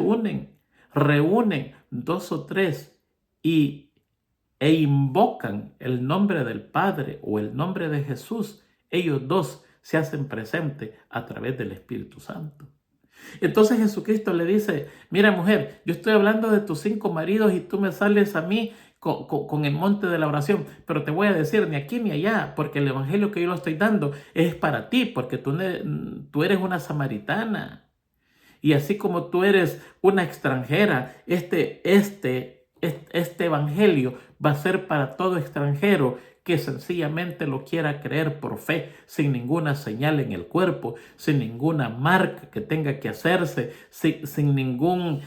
reúnen 2 o 3 e invocan el nombre del Padre o el nombre de Jesús, ellos dos se hacen presentes a través del Espíritu Santo. Entonces Jesucristo le dice, mira mujer, yo estoy hablando de tus 5 maridos y tú me sales a mí con el monte de la oración, pero te voy a decir ni aquí ni allá, porque el evangelio que yo lo estoy dando es para ti, porque tú eres una samaritana. Y así como tú eres una extranjera, este evangelio va a ser para todo extranjero que sencillamente lo quiera creer por fe, sin ninguna señal en el cuerpo, sin ninguna marca que tenga que hacerse, sin ningún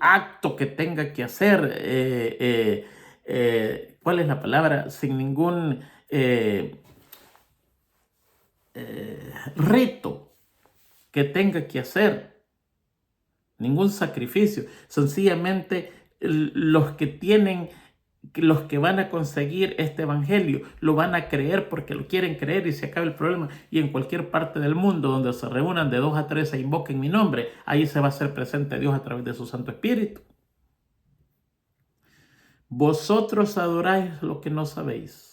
acto que tenga que hacer. ¿Cuál es la palabra? Sin ningún rito que tenga que hacer, ningún sacrificio. Sencillamente los que van a conseguir este evangelio lo van a creer porque lo quieren creer y se acaba el problema. Y en cualquier parte del mundo donde se reúnan de 2 a 3 e invoquen mi nombre, ahí se va a hacer presente Dios a través de su Santo Espíritu. Vosotros adoráis lo que no sabéis.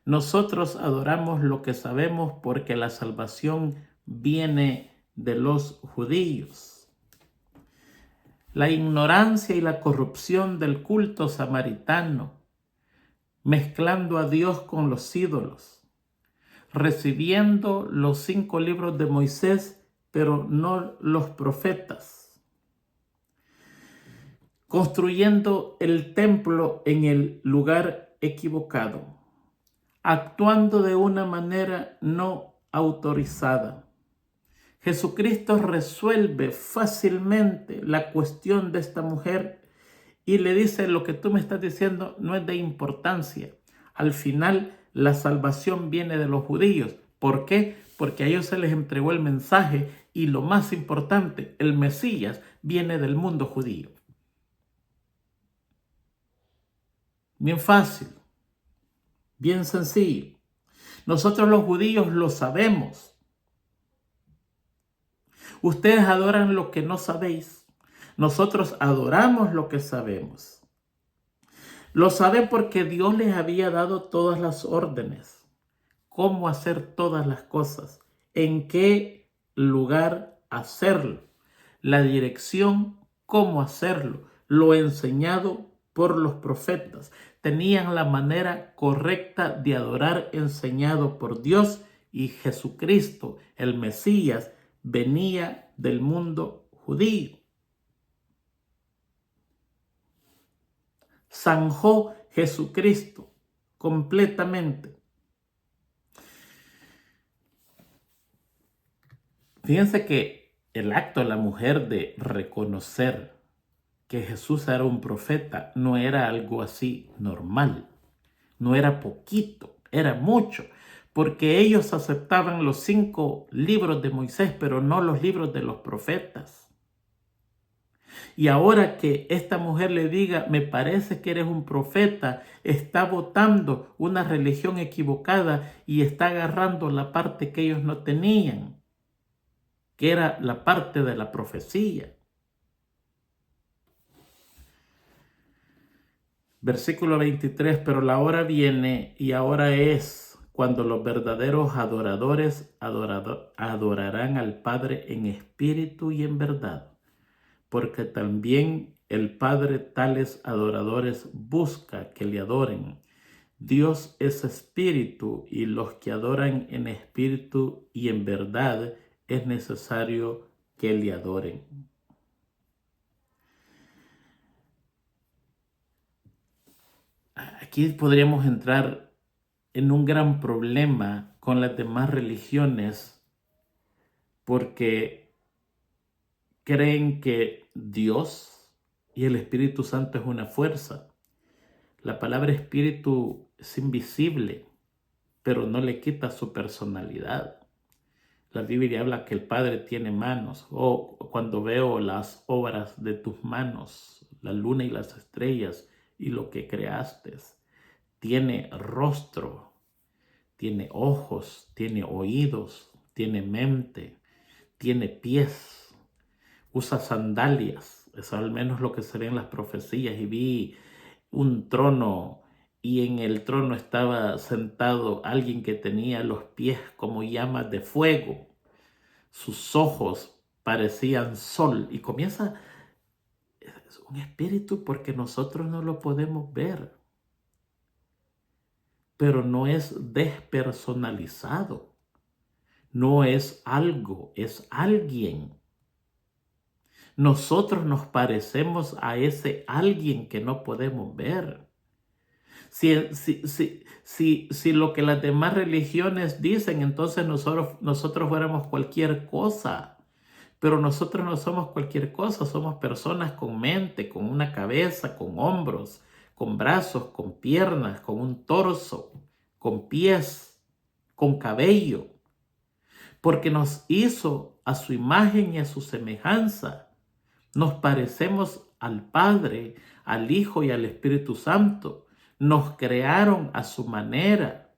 Nosotros adoramos lo que sabemos porque la salvación viene de los judíos. La ignorancia y la corrupción del culto samaritano, mezclando a Dios con los ídolos, recibiendo los 5 libros de Moisés, pero no los profetas, construyendo el templo en el lugar equivocado, actuando de una manera no autorizada. Jesucristo resuelve fácilmente la cuestión de esta mujer y le dice: lo que tú me estás diciendo no es de importancia. Al final, la salvación viene de los judíos. ¿Por qué? Porque a ellos se les entregó el mensaje y lo más importante, el Mesías viene del mundo judío. Bien fácil, bien sencillo. Nosotros los judíos lo sabemos. Ustedes adoran lo que no sabéis. Nosotros adoramos lo que sabemos. Lo saben porque Dios les había dado todas las órdenes. Cómo hacer todas las cosas. En qué lugar hacerlo. La dirección, cómo hacerlo. Lo enseñado por los profetas. Tenían la manera correcta de adorar enseñado por Dios, y Jesucristo, el Mesías, venía del mundo judío. Zanjó Jesucristo completamente. Fíjense que el acto de la mujer de reconocer que Jesús era un profeta no era algo así normal, no era poquito, era mucho, porque ellos aceptaban los 5 libros de Moisés, pero no los libros de los profetas. Y ahora que esta mujer le diga: me parece que eres un profeta, está votando una religión equivocada y está agarrando la parte que ellos no tenían, que era la parte de la profecía. Versículo 23, pero la hora viene y ahora es cuando los verdaderos adoradores adorarán al Padre en espíritu y en verdad, porque también el Padre tales adoradores busca que le adoren. Dios es espíritu, y los que adoran en espíritu y en verdad es necesario que le adoren. Aquí podríamos entrar en un gran problema con las demás religiones, porque creen que Dios y el Espíritu Santo es una fuerza. La palabra espíritu es invisible, pero no le quita su personalidad. La Biblia habla que el Padre tiene manos. O cuando veo las obras de tus manos, la luna y las estrellas y lo que creaste, tiene rostro, tiene ojos, tiene oídos, tiene mente, tiene pies, usa sandalias. Eso al menos lo que se ve en las profecías. Y vi un trono, y en el trono estaba sentado alguien que tenía los pies como llamas de fuego. Sus ojos parecían sol. Y comienza, es un espíritu porque nosotros no lo podemos ver, pero no es despersonalizado. No es algo, es alguien. Nosotros nos parecemos a ese alguien que no podemos ver. Si lo que las demás religiones dicen, entonces nosotros fuéramos cualquier cosa. Pero nosotros no somos cualquier cosa, somos personas con mente, con una cabeza, con hombros, con brazos, con piernas, con un torso, con pies, con cabello. porque nos hizo a su imagen y a su semejanza. Nos parecemos al Padre, al Hijo y al Espíritu Santo. Nos crearon a su manera.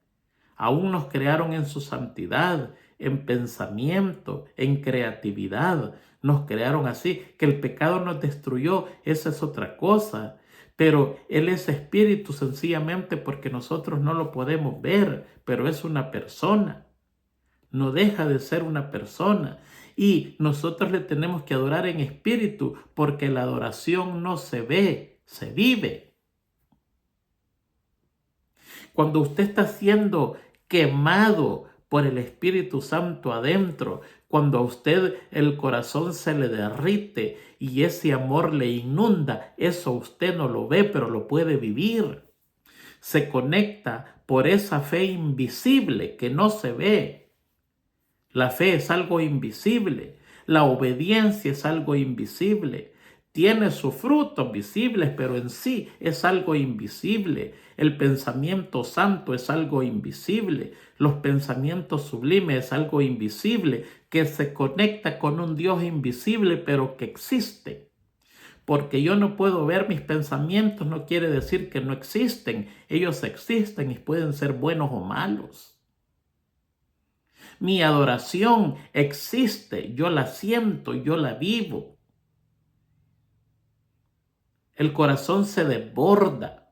Aún nos crearon en su santidad, en pensamiento, en creatividad. Nos crearon así. Que el pecado nos destruyó, esa es otra cosa. Pero Él es espíritu sencillamente porque nosotros no lo podemos ver, pero es una persona. No deja de ser una persona. Y nosotros le tenemos que adorar en espíritu porque la adoración no se ve, se vive. Cuando usted está siendo quemado por el Espíritu Santo adentro, cuando a usted el corazón se le derrite y ese amor le inunda, eso usted no lo ve, pero lo puede vivir. Se conecta por esa fe invisible que no se ve. La fe es algo invisible. La obediencia es algo invisible. Tiene sus frutos visibles, pero en sí es algo invisible. El pensamiento santo es algo invisible. Los pensamientos sublimes es algo invisible que se conecta con un Dios invisible, pero que existe. Porque yo no puedo ver mis pensamientos no quiere decir que no existen. Ellos existen y pueden ser buenos o malos. Mi adoración existe, yo la siento, yo la vivo. El corazón se desborda,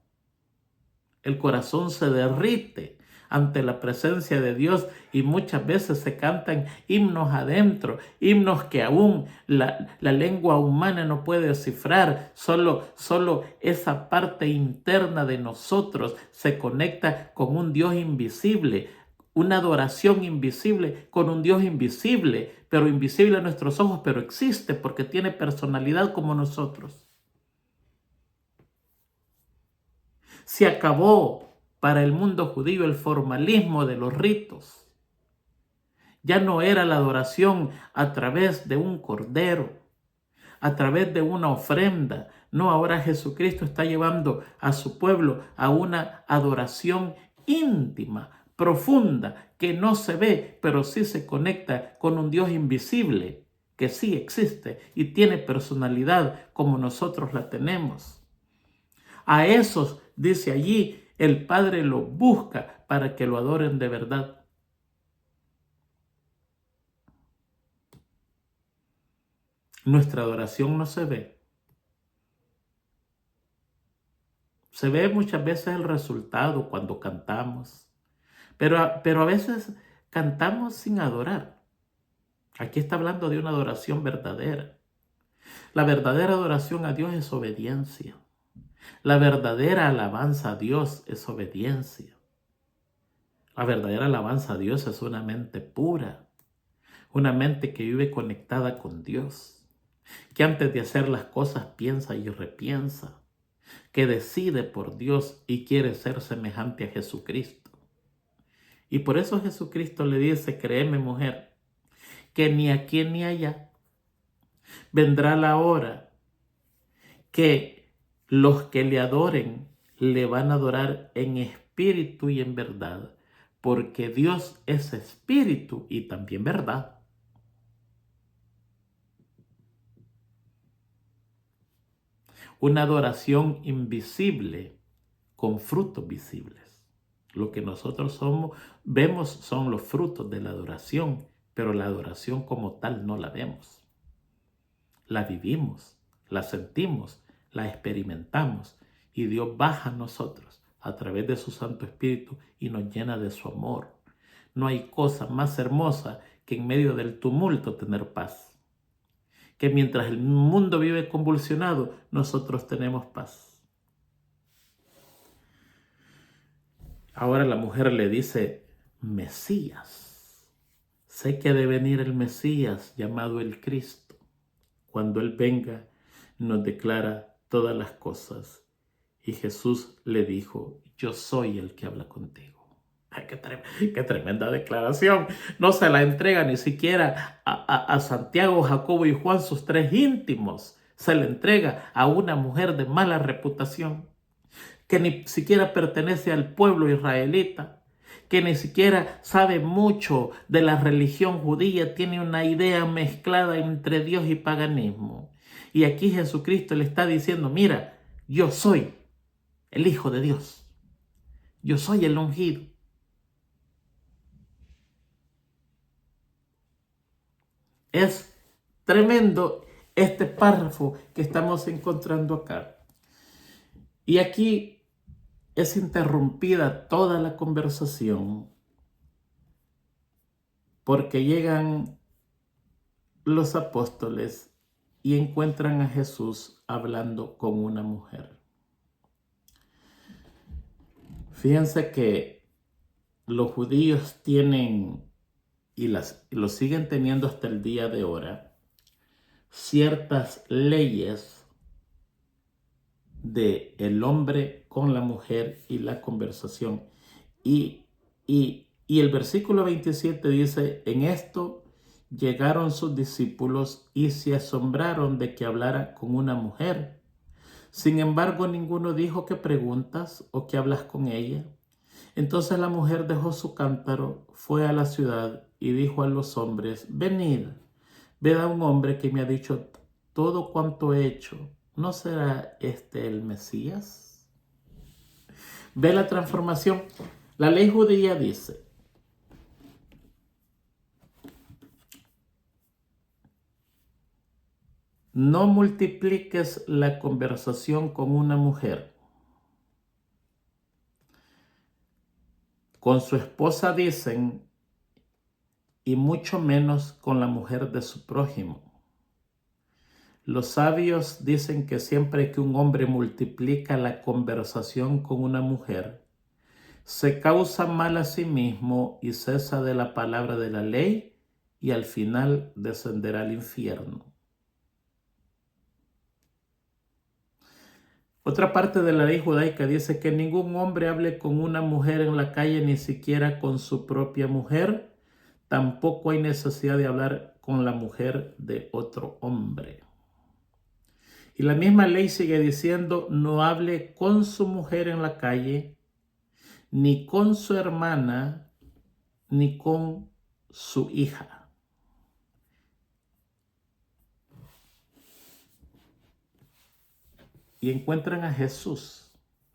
el corazón se derrite ante la presencia de Dios y muchas veces se cantan himnos adentro, himnos que aún la lengua humana no puede descifrar, solo esa parte interna de nosotros se conecta con un Dios invisible. Una adoración invisible con un Dios invisible, pero invisible a nuestros ojos, pero existe porque tiene personalidad como nosotros. Se acabó para el mundo judío el formalismo de los ritos. Ya no era la adoración a través de un cordero, a través de una ofrenda. No, ahora Jesucristo está llevando a su pueblo a una adoración íntima, profunda, que no se ve, pero sí se conecta con un Dios invisible, que sí existe y tiene personalidad como nosotros la tenemos. A esos, dice allí, el Padre los busca para que lo adoren de verdad. Nuestra adoración no se ve. Se ve muchas veces el resultado cuando cantamos. Pero a veces cantamos sin adorar. Aquí está hablando de una adoración verdadera. La verdadera adoración a Dios es obediencia. La verdadera alabanza a Dios es obediencia. La verdadera alabanza a Dios es una mente pura. Una mente que vive conectada con Dios. Que antes de hacer las cosas piensa y repiensa. Que decide por Dios y quiere ser semejante a Jesucristo. Y por eso Jesucristo le dice, créeme mujer, que ni aquí ni allá vendrá la hora que los que le adoren le van a adorar en espíritu y en verdad, porque Dios es espíritu y también verdad. Una adoración invisible con frutos visibles. Lo que nosotros vemos son los frutos de la adoración, pero la adoración como tal no la vemos. La vivimos, la sentimos, la experimentamos y Dios baja a nosotros a través de su Santo Espíritu y nos llena de su amor. No hay cosa más hermosa que en medio del tumulto tener paz. Que mientras el mundo vive convulsionado, nosotros tenemos paz. Ahora la mujer le dice, Mesías. Sé que ha de venir el Mesías llamado el Cristo. Cuando Él venga, nos declara todas las cosas. Y Jesús le dijo, yo soy el que habla contigo. Ay, qué tremenda declaración. No se la entrega ni siquiera a Santiago, Jacobo y Juan, sus tres íntimos. Se la entrega a una mujer de mala reputación, que ni siquiera pertenece al pueblo israelita, que ni siquiera sabe mucho de la religión judía, tiene una idea mezclada entre Dios y paganismo. Y aquí Jesucristo le está diciendo, mira, yo soy el Hijo de Dios. Yo soy el ungido. Es tremendo este párrafo que estamos encontrando acá. Y aquí es interrumpida toda la conversación porque llegan los apóstoles y encuentran a Jesús hablando con una mujer. Fíjense que los judíos tienen, y lo siguen teniendo hasta el día de ahora, ciertas leyes de el hombre con la mujer y la conversación. Y el versículo 27 dice, en esto llegaron sus discípulos y se asombraron de que hablara con una mujer. Sin embargo, ninguno dijo, ¿qué preguntas o qué hablas con ella? Entonces la mujer dejó su cántaro, fue a la ciudad y dijo a los hombres, venid, ved a un hombre que me ha dicho todo cuanto he hecho. ¿No será este el Mesías? Ve la transformación. La ley judía dice, no multipliques la conversación con una mujer. Con su esposa dicen, y mucho menos con la mujer de su prójimo. Los sabios dicen que siempre que un hombre multiplica la conversación con una mujer, se causa mal a sí mismo y cesa de la palabra de la ley y al final descenderá al infierno. Otra parte de la ley judaica dice que ningún hombre hable con una mujer en la calle, ni siquiera con su propia mujer. Tampoco hay necesidad de hablar con la mujer de otro hombre. Y la misma ley sigue diciendo, no hable con su mujer en la calle, ni con su hermana, ni con su hija. Y encuentran a Jesús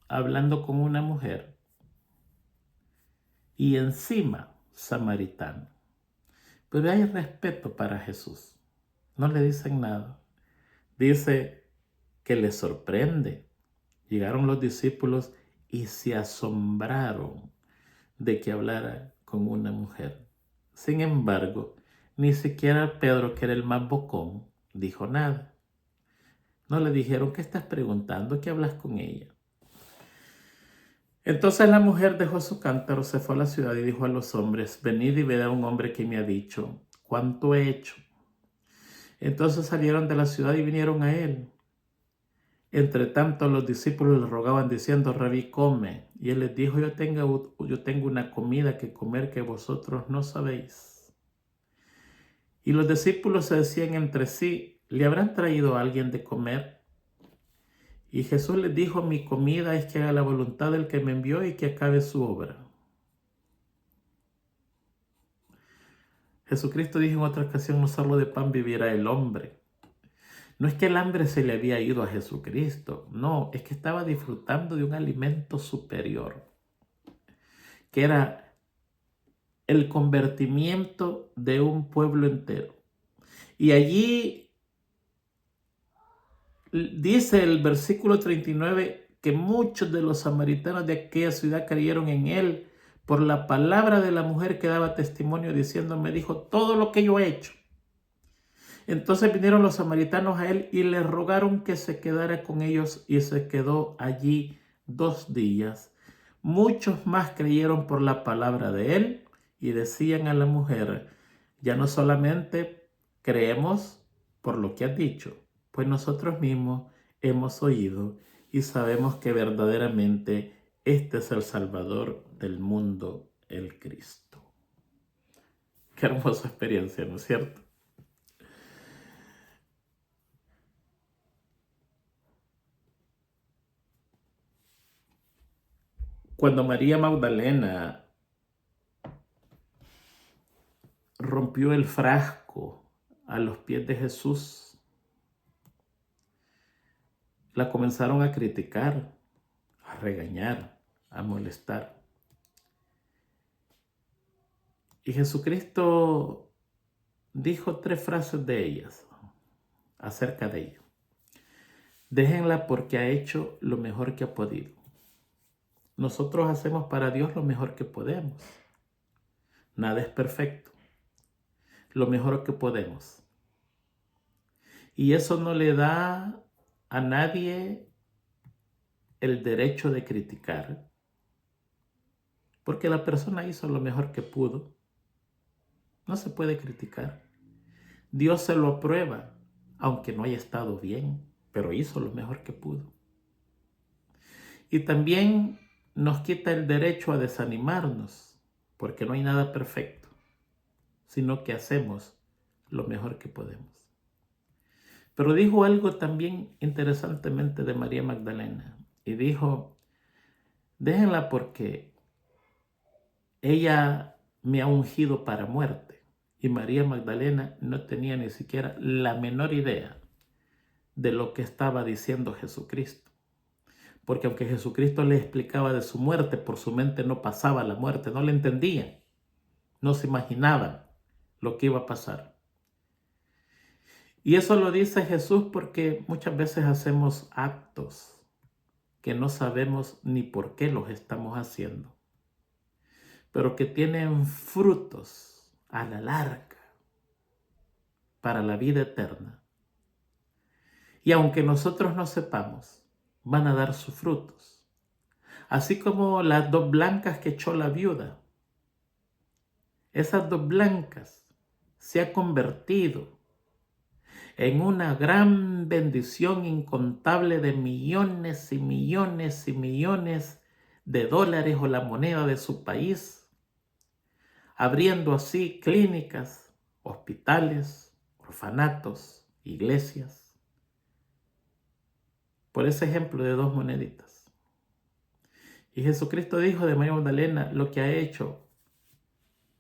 hablando con una mujer y encima samaritano. Pero hay respeto para Jesús. No le dicen nada. Dice que le sorprende. Llegaron los discípulos y se asombraron de que hablara con una mujer. Sin embargo, ni siquiera Pedro, que era el más bocón, dijo nada. No le dijeron, ¿qué estás preguntando? ¿Qué hablas con ella? Entonces la mujer dejó su cántaro, se fue a la ciudad y dijo a los hombres, venid y ved a un hombre que me ha dicho, ¿cuánto he hecho? Entonces salieron de la ciudad y vinieron a él. Entre tanto los discípulos le rogaban diciendo, Rabí, come. Y él les dijo, yo tengo una comida que comer que vosotros no sabéis. Y los discípulos se decían entre sí, ¿le habrán traído a alguien de comer? Y Jesús les dijo, mi comida es que haga la voluntad del que me envió y que acabe su obra. Jesucristo dijo en otra ocasión, no solo de pan vivirá el hombre. No es que el hambre se le había ido a Jesucristo, no, es que estaba disfrutando de un alimento superior, que era el convertimiento de un pueblo entero. Y allí dice el versículo 39 que muchos de los samaritanos de aquella ciudad creyeron en él por la palabra de la mujer que daba testimonio diciendo, me dijo todo lo que yo he hecho. Entonces vinieron los samaritanos a él y le rogaron que se quedara con ellos y se quedó allí 2 días. Muchos más creyeron por la palabra de él y decían a la mujer, ya no solamente creemos por lo que has dicho, pues nosotros mismos hemos oído y sabemos que verdaderamente este es el Salvador del mundo, el Cristo. Qué hermosa experiencia, ¿no es cierto? Cuando María Magdalena rompió el frasco a los pies de Jesús, la comenzaron a criticar, a regañar, a molestar. Y Jesucristo dijo 3 frases de ellas, acerca de ella. Déjenla porque ha hecho lo mejor que ha podido. Nosotros hacemos para Dios lo mejor que podemos. Nada es perfecto. Lo mejor que podemos. Y eso no le da a nadie el derecho de criticar. Porque la persona hizo lo mejor que pudo. No se puede criticar. Dios se lo aprueba, aunque no haya estado bien, pero hizo lo mejor que pudo. Y también nos quita el derecho a desanimarnos, porque no hay nada perfecto, sino que hacemos lo mejor que podemos. Pero dijo algo también interesantemente de María Magdalena, y dijo, déjenla porque ella me ha ungido para muerte. Y María Magdalena no tenía ni siquiera la menor idea de lo que estaba diciendo Jesucristo. Porque aunque Jesucristo le explicaba de su muerte, por su mente no pasaba la muerte, no le entendían, no se imaginaban lo que iba a pasar. Y eso lo dice Jesús porque muchas veces hacemos actos que no sabemos ni por qué los estamos haciendo, pero que tienen frutos a la larga para la vida eterna. Y aunque nosotros no sepamos, van a dar sus frutos. Así como las 2 blancas que echó la viuda. Esas 2 blancas se ha convertido en una gran bendición incontable de millones y millones y millones de dólares o la moneda de su país, abriendo así clínicas, hospitales, orfanatos, iglesias. Por ese ejemplo de 2 moneditas. Y Jesucristo dijo de María Magdalena, lo que ha hecho,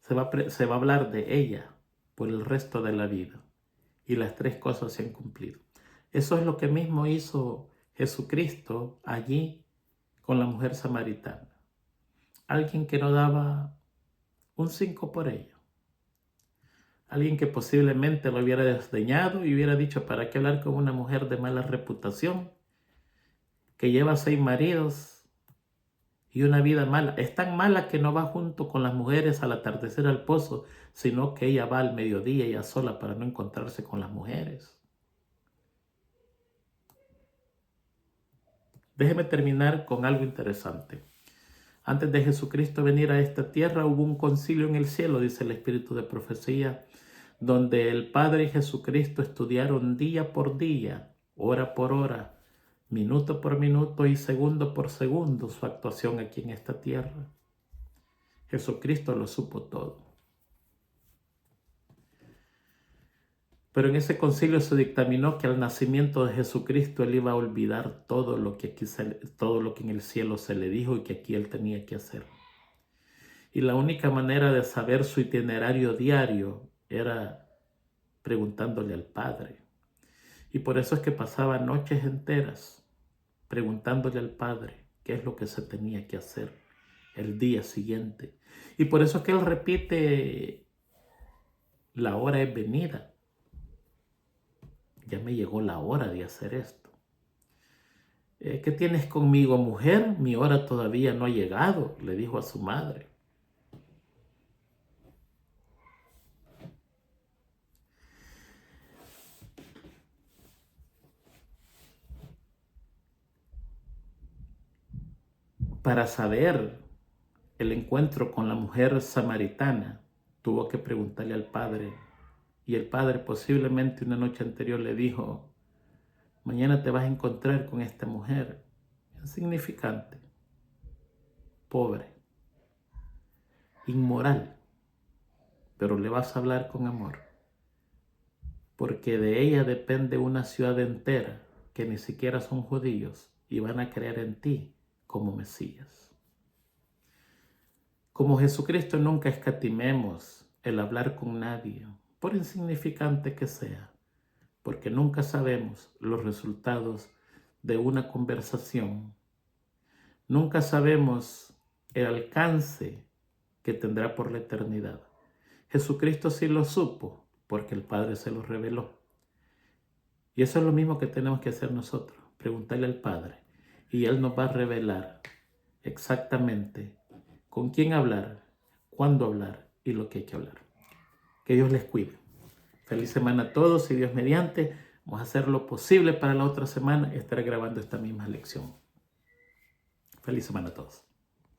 se va a hablar de ella por el resto de la vida. Y las 3 cosas se han cumplido. Eso es lo que mismo hizo Jesucristo allí con la mujer samaritana. Alguien que no daba un 5 por ella. Alguien que posiblemente lo hubiera desdeñado y hubiera dicho, ¿para qué hablar con una mujer de mala reputación? Que lleva 6 maridos y una vida mala. Es tan mala que no va junto con las mujeres al atardecer al pozo, sino que ella va al mediodía y a sola para no encontrarse con las mujeres. Déjeme terminar con algo interesante. Antes de Jesucristo venir a esta tierra, hubo un concilio en el cielo, dice el Espíritu de Profecía, donde el Padre y Jesucristo estudiaron día por día, hora por hora, minuto por minuto y segundo por segundo su actuación aquí en esta tierra. Jesucristo lo supo todo. Pero en ese concilio se dictaminó que al nacimiento de Jesucristo él iba a olvidar todo lo que en el cielo se le dijo y que aquí él tenía que hacer. Y la única manera de saber su itinerario diario era preguntándole al Padre. Y por eso es que pasaba noches enteras preguntándole al Padre qué es lo que se tenía que hacer el día siguiente. Y por eso es que él repite, la hora es venida. Ya me llegó la hora de hacer esto. ¿Qué tienes conmigo, mujer? Mi hora todavía no ha llegado, le dijo a su madre. Para saber el encuentro con la mujer samaritana, tuvo que preguntarle al Padre. Y el Padre posiblemente una noche anterior le dijo, mañana te vas a encontrar con esta mujer insignificante, pobre, inmoral, pero le vas a hablar con amor, porque de ella depende una ciudad entera que ni siquiera son judíos y van a creer en ti como Mesías. Como Jesucristo nunca escatimemos el hablar con nadie, por insignificante que sea, porque nunca sabemos los resultados de una conversación. Nunca sabemos el alcance que tendrá por la eternidad. Jesucristo sí lo supo, porque el Padre se lo reveló. Y eso es lo mismo que tenemos que hacer nosotros, preguntarle al Padre. Y Él nos va a revelar exactamente con quién hablar, cuándo hablar y lo que hay que hablar. Que Dios les cuide. Feliz semana a todos y Dios mediante. Vamos a hacer lo posible para la otra semana estar grabando esta misma lección. Feliz semana a todos.